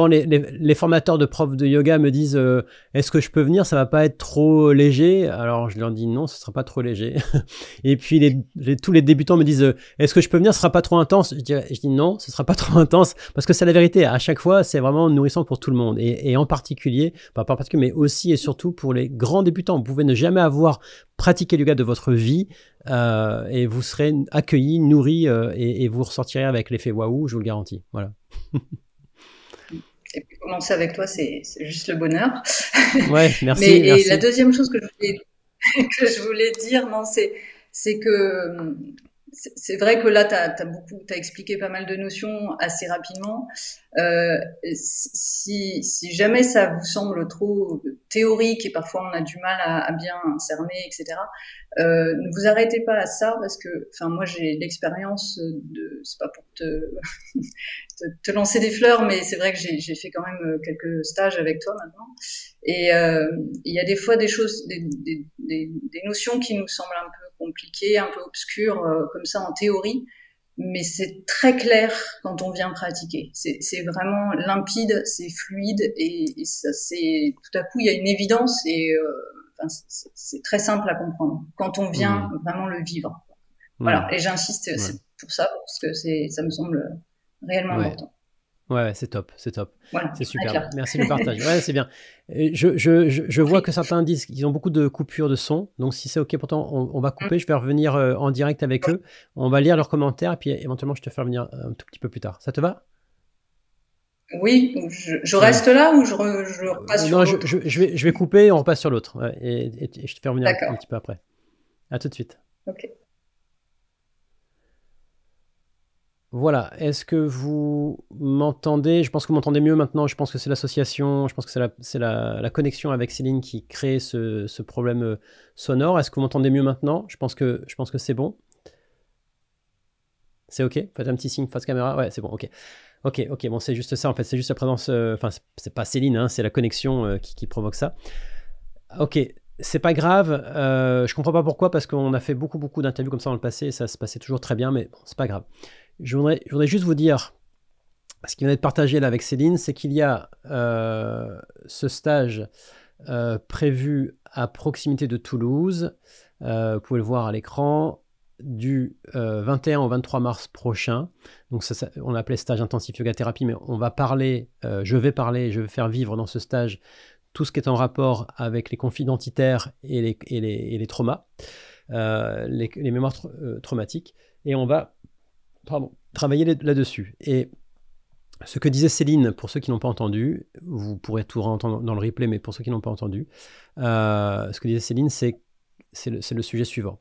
les formateurs de profs de yoga me disent est-ce que je peux venir, ça va pas être trop léger? Alors je leur dis non, ce sera pas trop léger. Et puis tous les débutants me disent est-ce que je peux venir, ce sera pas trop intense? Je dis non, ce sera pas trop intense parce que c'est la vérité. À chaque fois, c'est vraiment nourrissant pour tout le monde et en particulier, pas en particulier, mais aussi et surtout pour les grands débutants. Vous pouvez ne jamais avoir pratiqué le yoga de votre vie. Et vous serez accueillis, nourris et vous ressortirez avec l'effet waouh, je vous le garantis. Voilà. Et puis commencer avec toi, c'est juste le bonheur. Ouais, merci. Et la deuxième chose que je voulais dire, c'est que c'est vrai que là, t'as expliqué pas mal de notions assez rapidement. Si jamais ça vous semble trop théorique et parfois on a du mal à bien cerner, etc., ne vous arrêtez pas à ça parce que, moi, j'ai l'expérience c'est pas pour te lancer des fleurs, mais c'est vrai que j'ai fait quand même quelques stages avec toi maintenant. Et il y a des fois des choses, des notions qui nous semblent un peu compliquées, un peu obscures, comme ça en théorie, mais c'est très clair quand on vient pratiquer. C'est vraiment limpide, c'est fluide et ça, c'est tout à coup il y a une évidence et c'est très simple à comprendre quand on vient vraiment le vivre. Voilà, et j'insiste, c'est pour ça, parce que ça me semble réellement important. Ouais, c'est top, c'est top. Voilà, c'est super. Merci du partage. Ouais, c'est bien. Je vois que certains disent qu'ils ont beaucoup de coupures de son. Donc, si c'est OK pour toi, on va couper. Je vais revenir en direct avec eux. On va lire leurs commentaires et puis éventuellement, je te fais revenir un tout petit peu plus tard. Ça te va? Oui, je reste là ou je repasse sur l'autre? Je vais couper et on repasse sur l'autre. Ouais, et je te fais revenir un petit peu après. À tout de suite. OK. Voilà, est-ce que vous m'entendez? Je pense que vous m'entendez mieux maintenant. Je pense que c'est l'association, je pense que c'est la connexion avec Céline qui crée ce problème sonore. Est-ce que vous m'entendez mieux maintenant? Je pense que c'est bon. C'est OK? Faites un petit signe face caméra. Ouais, c'est bon, OK. OK, bon, c'est juste ça en fait. C'est juste la présence. Enfin, c'est pas Céline, hein, c'est la connexion qui provoque ça. OK, c'est pas grave. Je comprends pas pourquoi, parce qu'on a fait beaucoup d'interviews comme ça dans le passé et ça se passait toujours très bien, mais bon, c'est pas grave. Je voudrais juste vous dire, ce qui vient d'être partagé là avec Céline, c'est qu'il y a ce stage prévu à proximité de Toulouse. Vous pouvez le voir à l'écran, du 21 au 23 mars prochain. Donc on l'appelait stage intensif yoga thérapie, mais on va parler, je vais faire vivre dans ce stage tout ce qui est en rapport avec les conflits identitaires et les traumas, les mémoires traumatiques. Et on va travailler là-dessus. Et ce que disait Céline, pour ceux qui n'ont pas entendu, vous pourrez tout entendre dans le replay, mais pour ceux qui n'ont pas entendu, ce que disait Céline, c'est le sujet suivant.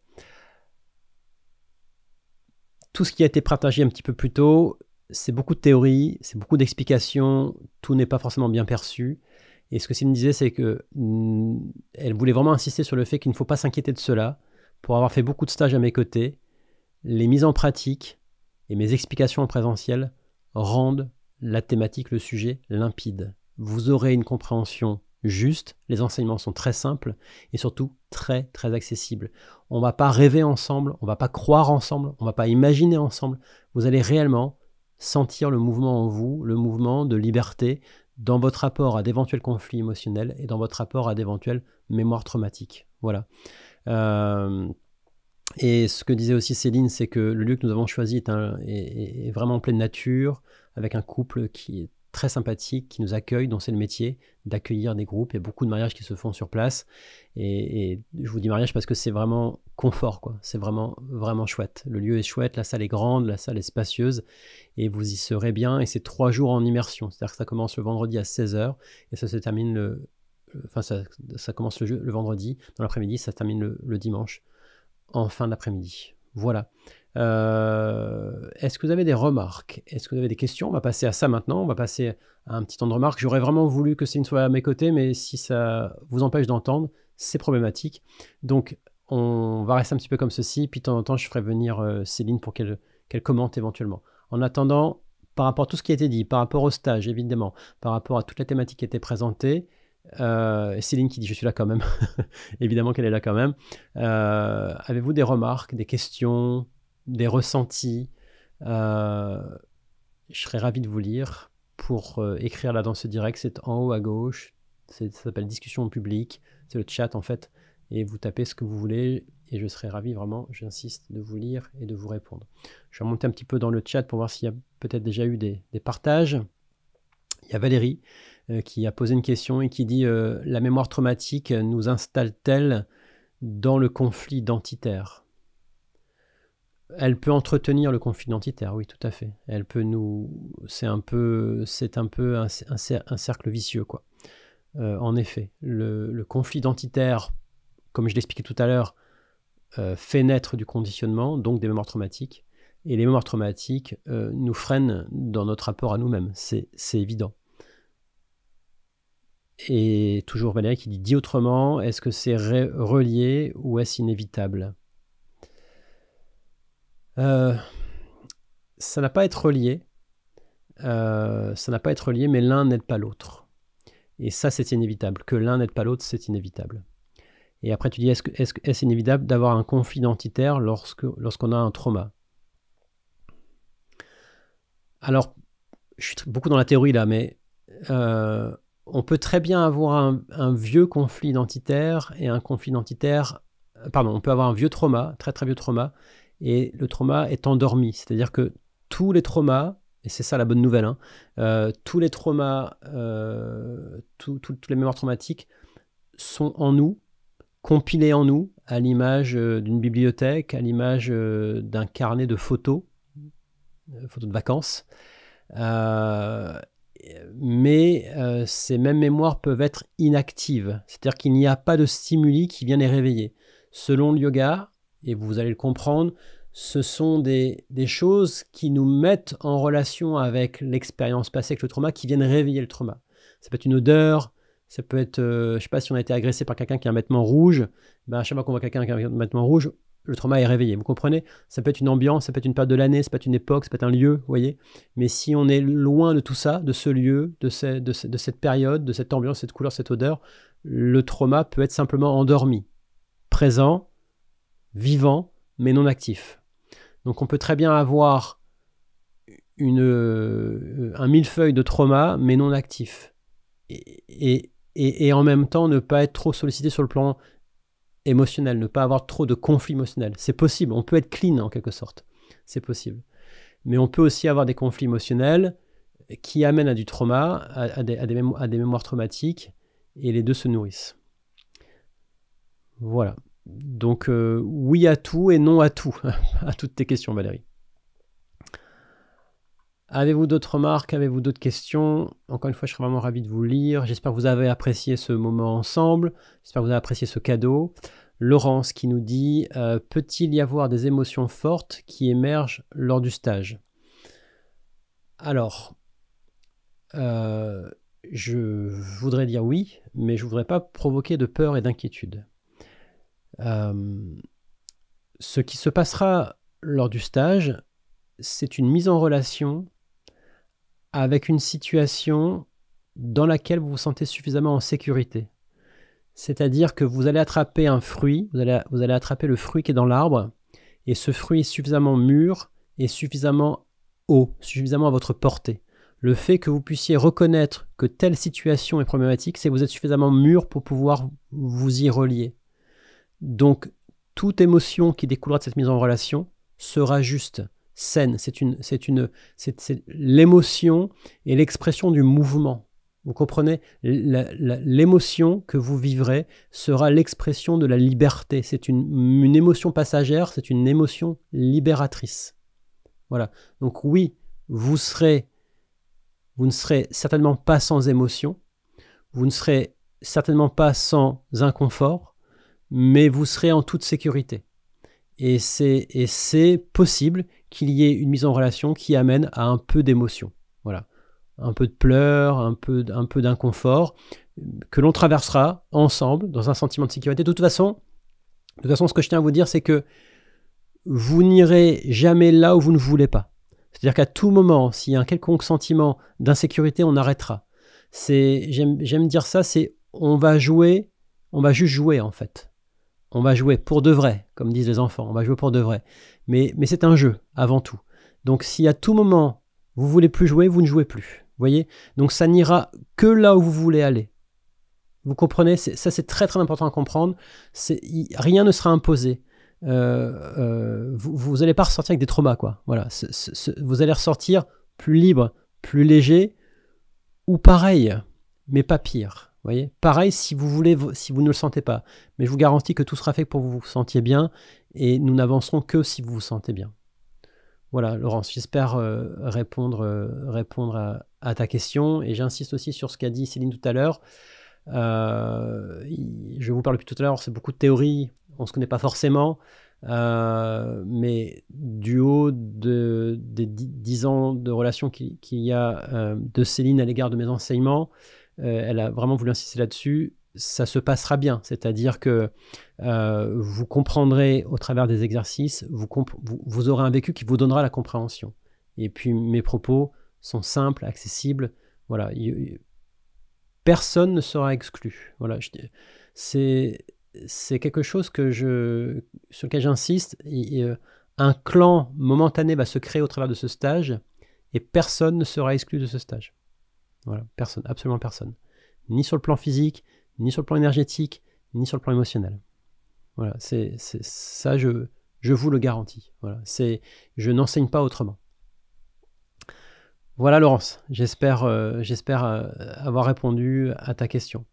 Tout ce qui a été partagé un petit peu plus tôt, c'est beaucoup de théories, c'est beaucoup d'explications, tout n'est pas forcément bien perçu. Et ce que Céline disait, c'est que elle voulait vraiment insister sur le fait qu'il ne faut pas s'inquiéter de cela. Pour avoir fait beaucoup de stages à mes côtés, les mises en pratique et mes explications en présentiel rendent la thématique, le sujet, limpide. Vous aurez une compréhension juste, les enseignements sont très simples et surtout très très accessibles. On ne va pas rêver ensemble, on ne va pas croire ensemble, on ne va pas imaginer ensemble. Vous allez réellement sentir le mouvement en vous, le mouvement de liberté dans votre rapport à d'éventuels conflits émotionnels et dans votre rapport à d'éventuelles mémoires traumatiques. Voilà. Et ce que disait aussi Céline, c'est que le lieu que nous avons choisi est vraiment en pleine nature, avec un couple qui est très sympathique, qui nous accueille, dont c'est le métier d'accueillir des groupes. Il y a beaucoup de mariages qui se font sur place. Et je vous dis mariage parce que c'est vraiment confort, quoi. C'est vraiment, vraiment chouette. Le lieu est chouette, la salle est grande, la salle est spacieuse, et vous y serez bien. Et c'est 3 jours en immersion. C'est-à-dire que ça commence le vendredi à 16h, et ça se termine ça commence le vendredi, dans l'après-midi, ça se termine le dimanche, en fin d'après-midi. Voilà. Est-ce que vous avez des remarques? Est-ce que vous avez des questions? On va passer à ça maintenant. On va passer à un petit temps de remarques. J'aurais vraiment voulu que Céline soit à mes côtés, mais si ça vous empêche d'entendre, c'est problématique. Donc, on va rester un petit peu comme ceci. Puis de temps en temps, je ferai venir Céline pour qu'elle commente éventuellement. En attendant, par rapport à tout ce qui a été dit, par rapport au stage, évidemment, par rapport à toute la thématique qui a été présentée, Céline qui dit je suis là quand même, évidemment qu'elle est là quand même. Avez-vous des remarques, des questions, des ressentis? Je serais ravi de vous lire. Pour écrire là dans ce direct, c'est en haut à gauche, ça s'appelle discussion publique, c'est le chat en fait, et vous tapez ce que vous voulez et je serais ravi, vraiment, j'insiste, de vous lire et de vous répondre. Je vais remonter un petit peu dans le chat pour voir s'il y a peut-être déjà eu des partages. Il y a Valérie qui a posé une question et qui dit la mémoire traumatique nous installe-t-elle dans le conflit identitaire? Elle peut entretenir le conflit identitaire, oui, tout à fait. Elle peut c'est un peu un cercle vicieux, quoi. En effet, le conflit identitaire, comme je l'expliquais tout à l'heure, fait naître du conditionnement, donc des mémoires traumatiques. Et les mémoires traumatiques nous freinent dans notre rapport à nous-mêmes, c'est évident. Et toujours Valérie qui dit autrement, est-ce que c'est relié ou est-ce inévitable? Ça n'a pas à être relié. Mais l'un n'aide pas l'autre. Et ça, c'est inévitable. Que l'un n'aide pas l'autre, c'est inévitable. Et après, tu dis, est-ce inévitable d'avoir un conflit identitaire lorsqu'on a un trauma? Alors, je suis beaucoup dans la théorie là, mais on peut très bien avoir un vieux conflit identitaire et un conflit identitaire... Pardon, on peut avoir un vieux trauma, très très vieux trauma, et le trauma est endormi. C'est-à-dire que tous les traumas, et c'est ça la bonne nouvelle, hein, tous les traumas, toutes les mémoires traumatiques sont en nous, compilés en nous, à l'image d'une bibliothèque, à l'image d'un carnet de photos de vacances. Mais ces mêmes mémoires peuvent être inactives, c'est-à-dire qu'il n'y a pas de stimuli qui viennent les réveiller. Selon le yoga, et vous allez le comprendre, ce sont des choses qui nous mettent en relation avec l'expérience passée, avec le trauma, qui viennent réveiller le trauma. Ça peut être une odeur, ça peut être, je ne sais pas, si on a été agressé par quelqu'un qui a un vêtement rouge, ben à chaque fois qu'on voit quelqu'un qui a un vêtement rouge, le trauma est réveillé, vous comprenez? Ça peut être une ambiance, ça peut être une période de l'année, ça peut être une époque, ça peut être un lieu, vous voyez? Mais si on est loin de tout ça, de ce lieu, de cette période, de cette ambiance, cette couleur, cette odeur, le trauma peut être simplement endormi, présent, vivant, mais non actif. Donc on peut très bien avoir un millefeuille de trauma, mais non actif. Et en même temps, ne pas être trop sollicité sur le plan émotionnel, ne pas avoir trop de conflits émotionnels. C'est possible, on peut être clean en quelque sorte. C'est possible. Mais on peut aussi avoir des conflits émotionnels qui amènent à du trauma, à des mémoires traumatiques, et les deux se nourrissent. Voilà. Donc oui à tout et non à tout, à toutes tes questions, Valérie. Avez-vous d'autres remarques? Avez-vous d'autres questions? Encore une fois, je serais vraiment ravi de vous lire. J'espère que vous avez apprécié ce moment ensemble. J'espère que vous avez apprécié ce cadeau. Laurence qui nous dit peut-il y avoir des émotions fortes qui émergent lors du stage? Alors, je voudrais dire oui, mais je ne voudrais pas provoquer de peur et d'inquiétude. Ce qui se passera lors du stage, c'est une mise en relation avec une situation dans laquelle vous vous sentez suffisamment en sécurité. C'est-à-dire que vous allez attraper un fruit, vous allez attraper le fruit qui est dans l'arbre, et ce fruit est suffisamment mûr et suffisamment haut, suffisamment à votre portée. Le fait que vous puissiez reconnaître que telle situation est problématique, c'est que vous êtes suffisamment mûr pour pouvoir vous y relier. Donc, toute émotion qui découlera de cette mise en relation sera juste, saine. C'est l'émotion et l'expression du mouvement. Vous comprenez? L'émotion que vous vivrez sera l'expression de la liberté. C'est une émotion passagère, c'est une émotion libératrice. Voilà. Donc oui, vous ne serez certainement pas sans émotion, vous ne serez certainement pas sans inconfort, mais vous serez en toute sécurité. Et c'est possible qu'il y ait une mise en relation qui amène à un peu d'émotion. Voilà. Un peu de pleurs, un peu d'inconfort, que l'on traversera ensemble dans un sentiment de sécurité. De toute façon, ce que je tiens à vous dire, c'est que vous n'irez jamais là où vous ne voulez pas. C'est-à-dire qu'à tout moment, s'il y a un quelconque sentiment d'insécurité, on arrêtera. J'aime dire ça, c'est on va juste jouer en fait. On va jouer pour de vrai, comme disent les enfants, on va jouer pour de vrai. Mais c'est un jeu, avant tout. Donc si à tout moment, vous ne voulez plus jouer, vous ne jouez plus. Vous voyez? Donc ça n'ira que là où vous voulez aller. Vous comprenez? Ça, c'est très très important à comprendre. Rien ne sera imposé. Vous n'allez pas ressortir avec des traumas, quoi. Voilà. Vous allez ressortir plus libre, plus léger, ou pareil, mais pas pire. Vous voyez, pareil si vous ne le sentez pas. Mais je vous garantis que tout sera fait pour que vous vous sentiez bien et nous n'avancerons que si vous vous sentez bien. Voilà, Laurence, j'espère répondre à ta question. Et j'insiste aussi sur ce qu'a dit Céline tout à l'heure. Je vous parle depuis tout à l'heure, c'est beaucoup de théorie, on ne se connaît pas forcément. Mais du haut des 10 ans de relation qu'il y a de Céline à l'égard de mes enseignements, elle a vraiment voulu insister là-dessus. Ça se passera bien, c'est-à-dire que vous comprendrez au travers des exercices, vous aurez un vécu qui vous donnera la compréhension. Et puis mes propos sont simples, accessibles. Voilà, personne ne sera exclu. Voilà, c'est quelque chose sur lequel j'insiste. Un clan momentané va se créer au travers de ce stage et personne ne sera exclu de ce stage. Voilà, personne, absolument personne. ni sur le plan physique, ni sur le plan énergétique, ni sur le plan émotionnel. Voilà, ça, je vous le garantis. Voilà, je n'enseigne pas autrement. Voilà Laurence, j'espère avoir répondu à ta question.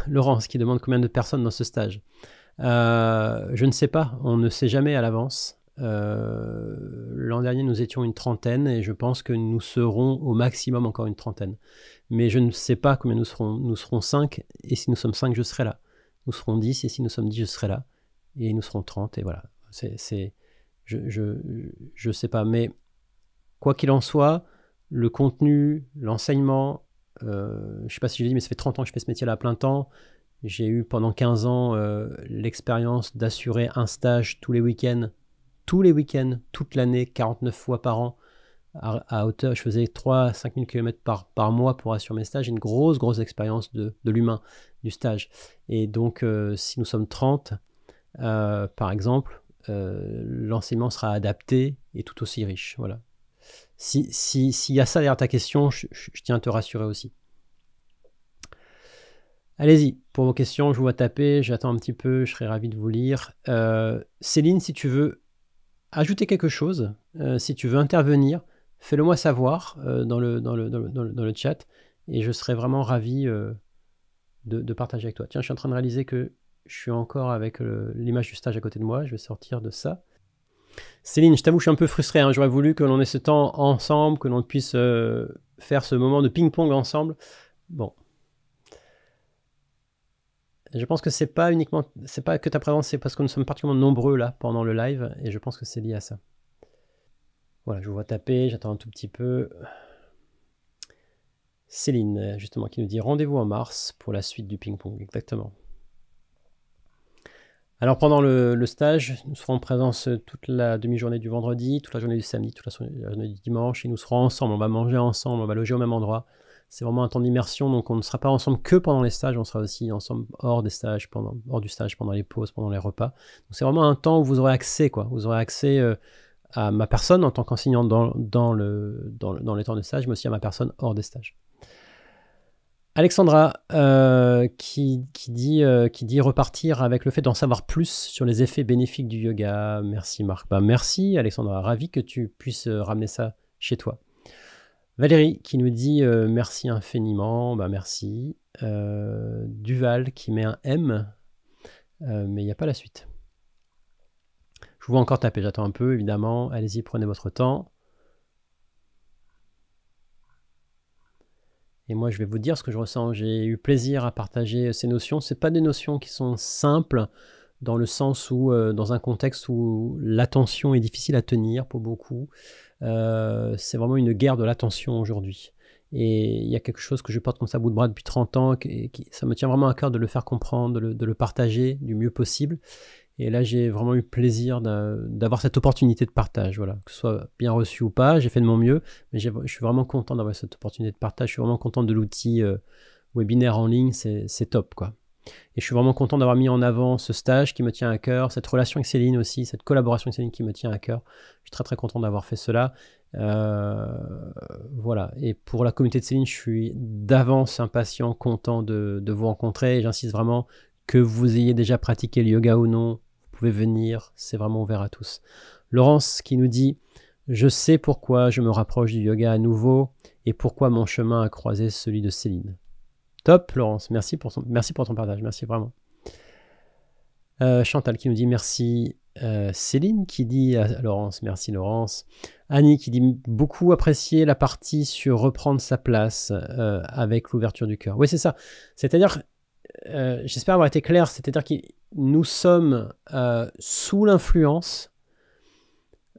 Laurence qui demande combien de personnes dans ce stage. Je ne sais pas, on ne sait jamais à l'avance. L'an dernier nous étions une trentaine et je pense que nous serons au maximum encore une trentaine. Mais je ne sais pas combien nous serons 5 et si nous sommes 5 je serai là. Nous serons 10 et si nous sommes 10 je serai là. Et nous serons 30 et voilà. Je sais pas, mais quoi qu'il en soit, le contenu, l'enseignement, je ne sais pas si je l'ai dit, mais ça fait 30 ans que je fais ce métier-là à plein temps. J'ai eu pendant 15 ans l'expérience d'assurer un stage tous les week-ends, toute l'année, 49 fois par an, à hauteur. Je faisais 3 à 5 000 km par mois pour assurer mes stages. J'ai une grosse expérience de l'humain, du stage. Et donc, si nous sommes 30, par exemple, l'enseignement sera adapté et tout aussi riche. Voilà. S'il y a ça derrière ta question, je tiens à te rassurer aussi. Allez-y, pour vos questions, je vous vois taper, j'attends un petit peu, je serai ravi de vous lire. Céline, si tu veux ajouter quelque chose, si tu veux intervenir, fais-le moi savoir dans le chat et je serai vraiment ravi de partager avec toi. Tiens, je suis en train de réaliser que je suis encore avec l'image du stage à côté de moi, je vais sortir de ça. Céline, je t'avoue, je suis un peu frustré, hein. J'aurais voulu que l'on ait ce temps ensemble, que l'on puisse faire ce moment de ping-pong ensemble. Bon. Je pense que c'est pas que ta présence, c'est parce que nous sommes particulièrement nombreux là pendant le live et je pense que c'est lié à ça. Voilà, je vous vois taper, j'attends un tout petit peu. Céline, justement, qui nous dit rendez-vous en mars pour la suite du ping-pong, exactement. Alors pendant le stage, nous serons en présence toute la demi-journée du vendredi, toute la journée du samedi, toute la journée du dimanche et nous serons ensemble, on va manger ensemble, on va loger au même endroit. C'est vraiment un temps d'immersion, donc on ne sera pas ensemble que pendant les stages, on sera aussi ensemble hors du stage, pendant les pauses, pendant les repas. Donc c'est vraiment un temps où vous aurez accès, quoi. Vous aurez accès à ma personne en tant qu'enseignant dans les temps de stage, mais aussi à ma personne hors des stages. Alexandra qui dit repartir avec le fait d'en savoir plus sur les effets bénéfiques du yoga. Merci Marc. Merci Alexandra, ravi que tu puisses ramener ça chez toi. Valérie qui nous dit merci infiniment, merci. Duval qui met un M, mais il n'y a pas la suite. Je vous vois encore taper, j'attends un peu évidemment. Allez-y, prenez votre temps. Et moi, je vais vous dire ce que je ressens. J'ai eu plaisir à partager ces notions. Ce n'est pas des notions qui sont simples dans le sens où, dans un contexte où l'attention est difficile à tenir pour beaucoup. C'est vraiment une guerre de l'attention aujourd'hui. Et il y a quelque chose que je porte comme ça à bout de bras depuis 30 ans. Ça me tient vraiment à cœur de le faire comprendre, de le partager du mieux possible. Et là, j'ai vraiment eu plaisir d'avoir cette opportunité de partage, voilà. Que ce soit bien reçu ou pas, j'ai fait de mon mieux, mais je suis vraiment content d'avoir cette opportunité de partage. Je suis vraiment content de l'outil webinaire en ligne, c'est top, quoi. Et je suis vraiment content d'avoir mis en avant ce stage qui me tient à cœur, cette relation avec Céline aussi, cette collaboration avec Céline qui me tient à cœur. Je suis très très content d'avoir fait cela. Voilà. Et pour la communauté de Céline, je suis d'avance impatient, content de vous rencontrer. Et j'insiste vraiment que vous ayez déjà pratiqué le yoga ou non. Vous pouvez venir, c'est vraiment ouvert à tous. Laurence qui nous dit « Je sais pourquoi je me rapproche du yoga à nouveau et pourquoi mon chemin a croisé celui de Céline. » Top Laurence, merci pour ton partage, merci vraiment. Chantal qui nous dit « Merci ». Céline qui dit à Laurence « Merci Laurence ». Annie qui dit « Beaucoup apprécié la partie sur reprendre sa place avec l'ouverture du cœur ». Oui, c'est ça. C'est-à-dire, j'espère avoir été clair, c'est-à-dire que nous sommes sous l'influence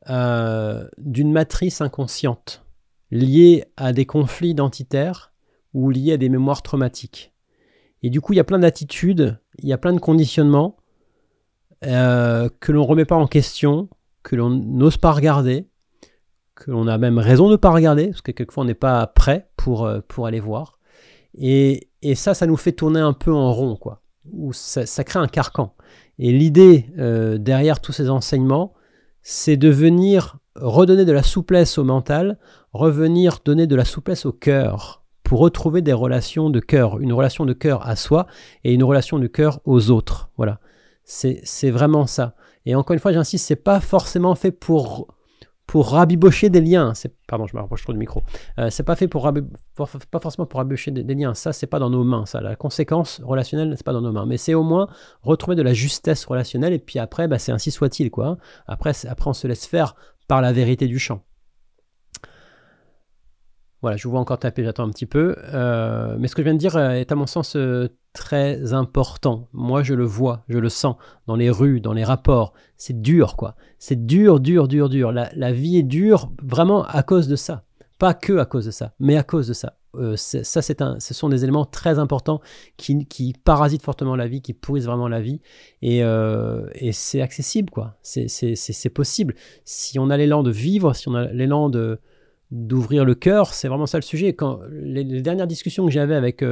d'une matrice inconsciente liée à des conflits identitaires ou liée à des mémoires traumatiques. Et du coup, il y a plein d'attitudes, il y a plein de conditionnements que l'on ne remet pas en question, que l'on n'ose pas regarder, que l'on a même raison de ne pas regarder, parce que quelquefois on n'est pas prêt pour aller voir. Et ça nous fait tourner un peu en rond, quoi. Où ça crée un carcan. Et l'idée derrière tous ces enseignements, c'est de venir redonner de la souplesse au mental, revenir donner de la souplesse au cœur pour retrouver des relations de cœur, une relation de cœur à soi et une relation de cœur aux autres. Voilà, c'est vraiment ça. Et encore une fois, j'insiste, c'est pas forcément fait pour rabibocher des liens. Pardon, je me rapproche trop du micro. C'est pas fait pas forcément pour rabibocher des liens. Ça, c'est pas dans nos mains. Ça, la conséquence relationnelle, c'est pas dans nos mains. Mais c'est au moins retrouver de la justesse relationnelle. Et puis après, c'est ainsi soit-il, quoi. Après, on se laisse faire par la vérité du champ. Voilà, je vous vois encore taper, j'attends un petit peu. Mais ce que je viens de dire est à mon sens très important. Moi, je le vois, je le sens dans les rues, dans les rapports. C'est dur, quoi. C'est dur. La vie est dure vraiment à cause de ça. Pas que à cause de ça, mais à cause de ça. Ce sont des éléments très importants qui parasitent fortement la vie, qui pourrissent vraiment la vie. Et c'est accessible, quoi. C'est possible. Si on a l'élan de vivre, si on a l'élan d'ouvrir le cœur, c'est vraiment ça le sujet. Quand les dernières discussions que j'avais avec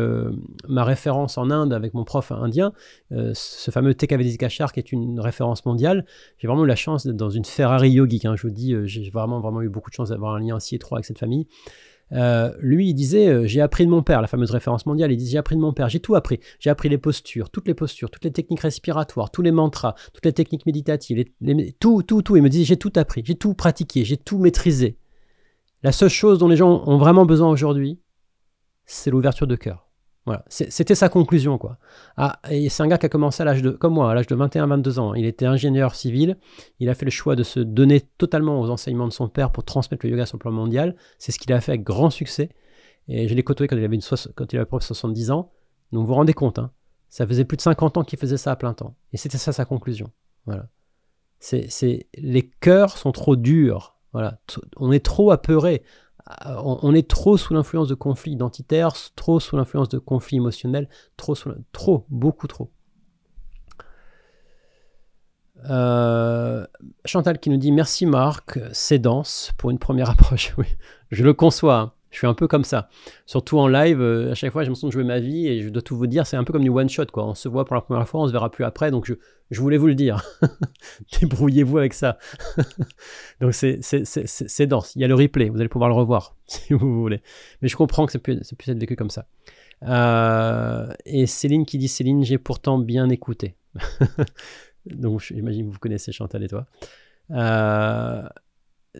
ma référence en Inde, avec mon prof indien, ce fameux TK Kachar qui est une référence mondiale, j'ai vraiment eu la chance d'être dans une Ferrari yogique. Je vous dis, j'ai vraiment eu beaucoup de chance d'avoir un lien aussi étroit avec cette famille. Lui, il disait, j'ai appris de mon père, la fameuse référence mondiale, il disait, j'ai appris de mon père, j'ai tout appris. J'ai appris les postures, toutes les techniques respiratoires, tous les mantras, toutes les techniques méditatives, tout. Il me disait, j'ai tout appris, j'ai tout pratiqué, j'ai tout maîtrisé. La seule chose dont les gens ont vraiment besoin aujourd'hui, c'est l'ouverture de cœur. Voilà, c'était sa conclusion, quoi. Et c'est un gars qui a commencé comme moi, à l'âge de 21-22 ans. Il était ingénieur civil. Il a fait le choix de se donner totalement aux enseignements de son père pour transmettre le yoga sur le plan mondial. C'est ce qu'il a fait avec grand succès. Et je l'ai côtoyé quand il avait 70 ans. Donc vous vous rendez compte, ça faisait plus de 50 ans qu'il faisait ça à plein temps. Et c'était ça sa conclusion. Voilà. Les cœurs sont trop durs. Voilà, on est trop apeuré, on est trop sous l'influence de conflits identitaires, trop sous l'influence de conflits émotionnels, beaucoup trop. Chantal qui nous dit merci Marc, c'est dense pour une première approche. Oui, je le conçois. Je suis un peu comme ça. Surtout en live, à chaque fois, j'ai l'impression de jouer ma vie et je dois tout vous dire, c'est un peu comme du one-shot, quoi. On se voit pour la première fois, on se verra plus après, donc je voulais vous le dire. Débrouillez-vous avec ça. Donc c'est dense. Il y a le replay, vous allez pouvoir le revoir si vous voulez. Mais je comprends que ça puisse être vécu comme ça. Et Céline qui dit, Céline, j'ai pourtant bien écouté. Donc j'imagine que vous connaissez Chantal et toi.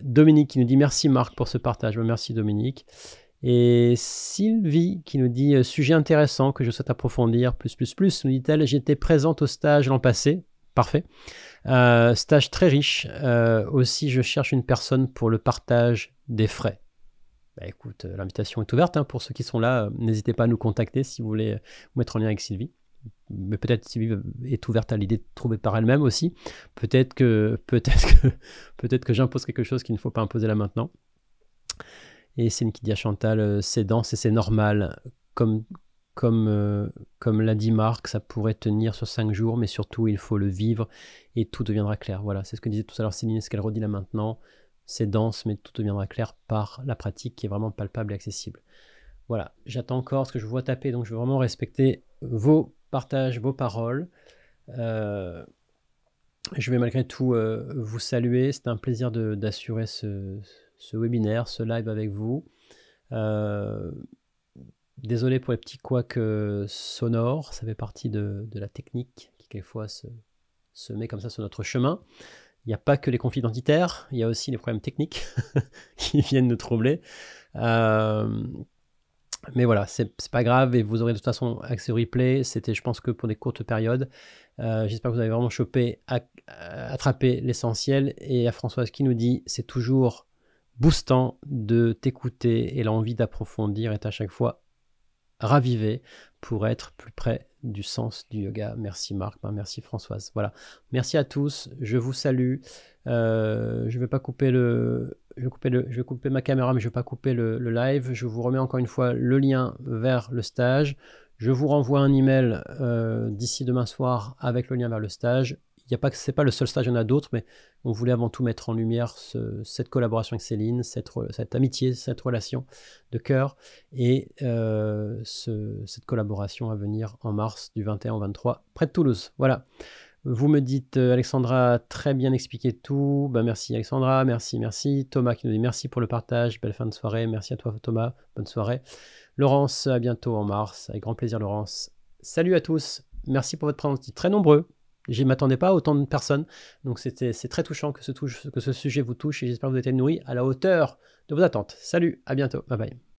Dominique qui nous dit merci Marc pour ce partage. Merci Dominique. Et Sylvie qui nous dit sujet intéressant que je souhaite approfondir plus, nous dit-elle, j'étais présente au stage l'an passé. Parfait. Stage très riche. Aussi, je cherche une personne pour le partage des frais. Écoute, l'invitation est ouverte pour ceux qui sont là. N'hésitez pas à nous contacter si vous voulez vous mettre en lien avec Sylvie. Mais peut-être Sylvie est ouverte à l'idée de trouver par elle-même aussi. Peut-être que j'impose quelque chose qu'il ne faut pas imposer là maintenant. Et c'est une qui dit à Chantal, c'est dense et c'est normal. Comme l'a dit Marc, ça pourrait tenir sur 5 jours, mais surtout il faut le vivre et tout deviendra clair. Voilà, c'est ce que disait tout à l'heure Céline, ce qu'elle redit là maintenant. C'est dense, mais tout deviendra clair par la pratique qui est vraiment palpable et accessible. Voilà, j'attends encore ce que je vois taper, donc je veux vraiment respecter vos partages, vos paroles. Je vais malgré tout vous saluer. C'était un plaisir d'assurer ce webinaire, ce live avec vous. Désolé pour les petits couacs sonores, ça fait partie de la technique qui quelquefois se met comme ça sur notre chemin. Il n'y a pas que les conflits identitaires, il y a aussi les problèmes techniques qui viennent nous troubler. Mais voilà, c'est pas grave et vous aurez de toute façon accès au replay. C'était, je pense, que pour des courtes périodes. J'espère que vous avez vraiment attrapé l'essentiel. Et à Françoise qui nous dit, c'est toujours boostant de t'écouter et l'envie d'approfondir est à chaque fois ravivée pour être plus près du sens du yoga. Merci Marc, merci Françoise. Voilà, merci à tous, je vous salue. Je vais couper ma caméra, mais je ne vais pas couper le live. Je vous remets encore une fois le lien vers le stage. Je vous renvoie un email d'ici demain soir avec le lien vers le stage. C'est pas le seul stage, il y en a d'autres, mais on voulait avant tout mettre en lumière cette collaboration avec Céline, cette amitié, cette relation de cœur et cette collaboration à venir en mars du 21 au 23 près de Toulouse. Voilà. Vous me dites, Alexandra, très bien expliqué tout. Ben, merci Alexandra, merci. Thomas qui nous dit merci pour le partage, belle fin de soirée. Merci à toi Thomas, bonne soirée. Laurence, à bientôt en mars. Avec grand plaisir Laurence. Salut à tous, merci pour votre présence. Très nombreux. Je ne m'attendais pas à autant de personnes. Donc c'est très touchant que ce sujet vous touche et j'espère que vous avez été nourris à la hauteur de vos attentes. Salut, à bientôt. Bye bye.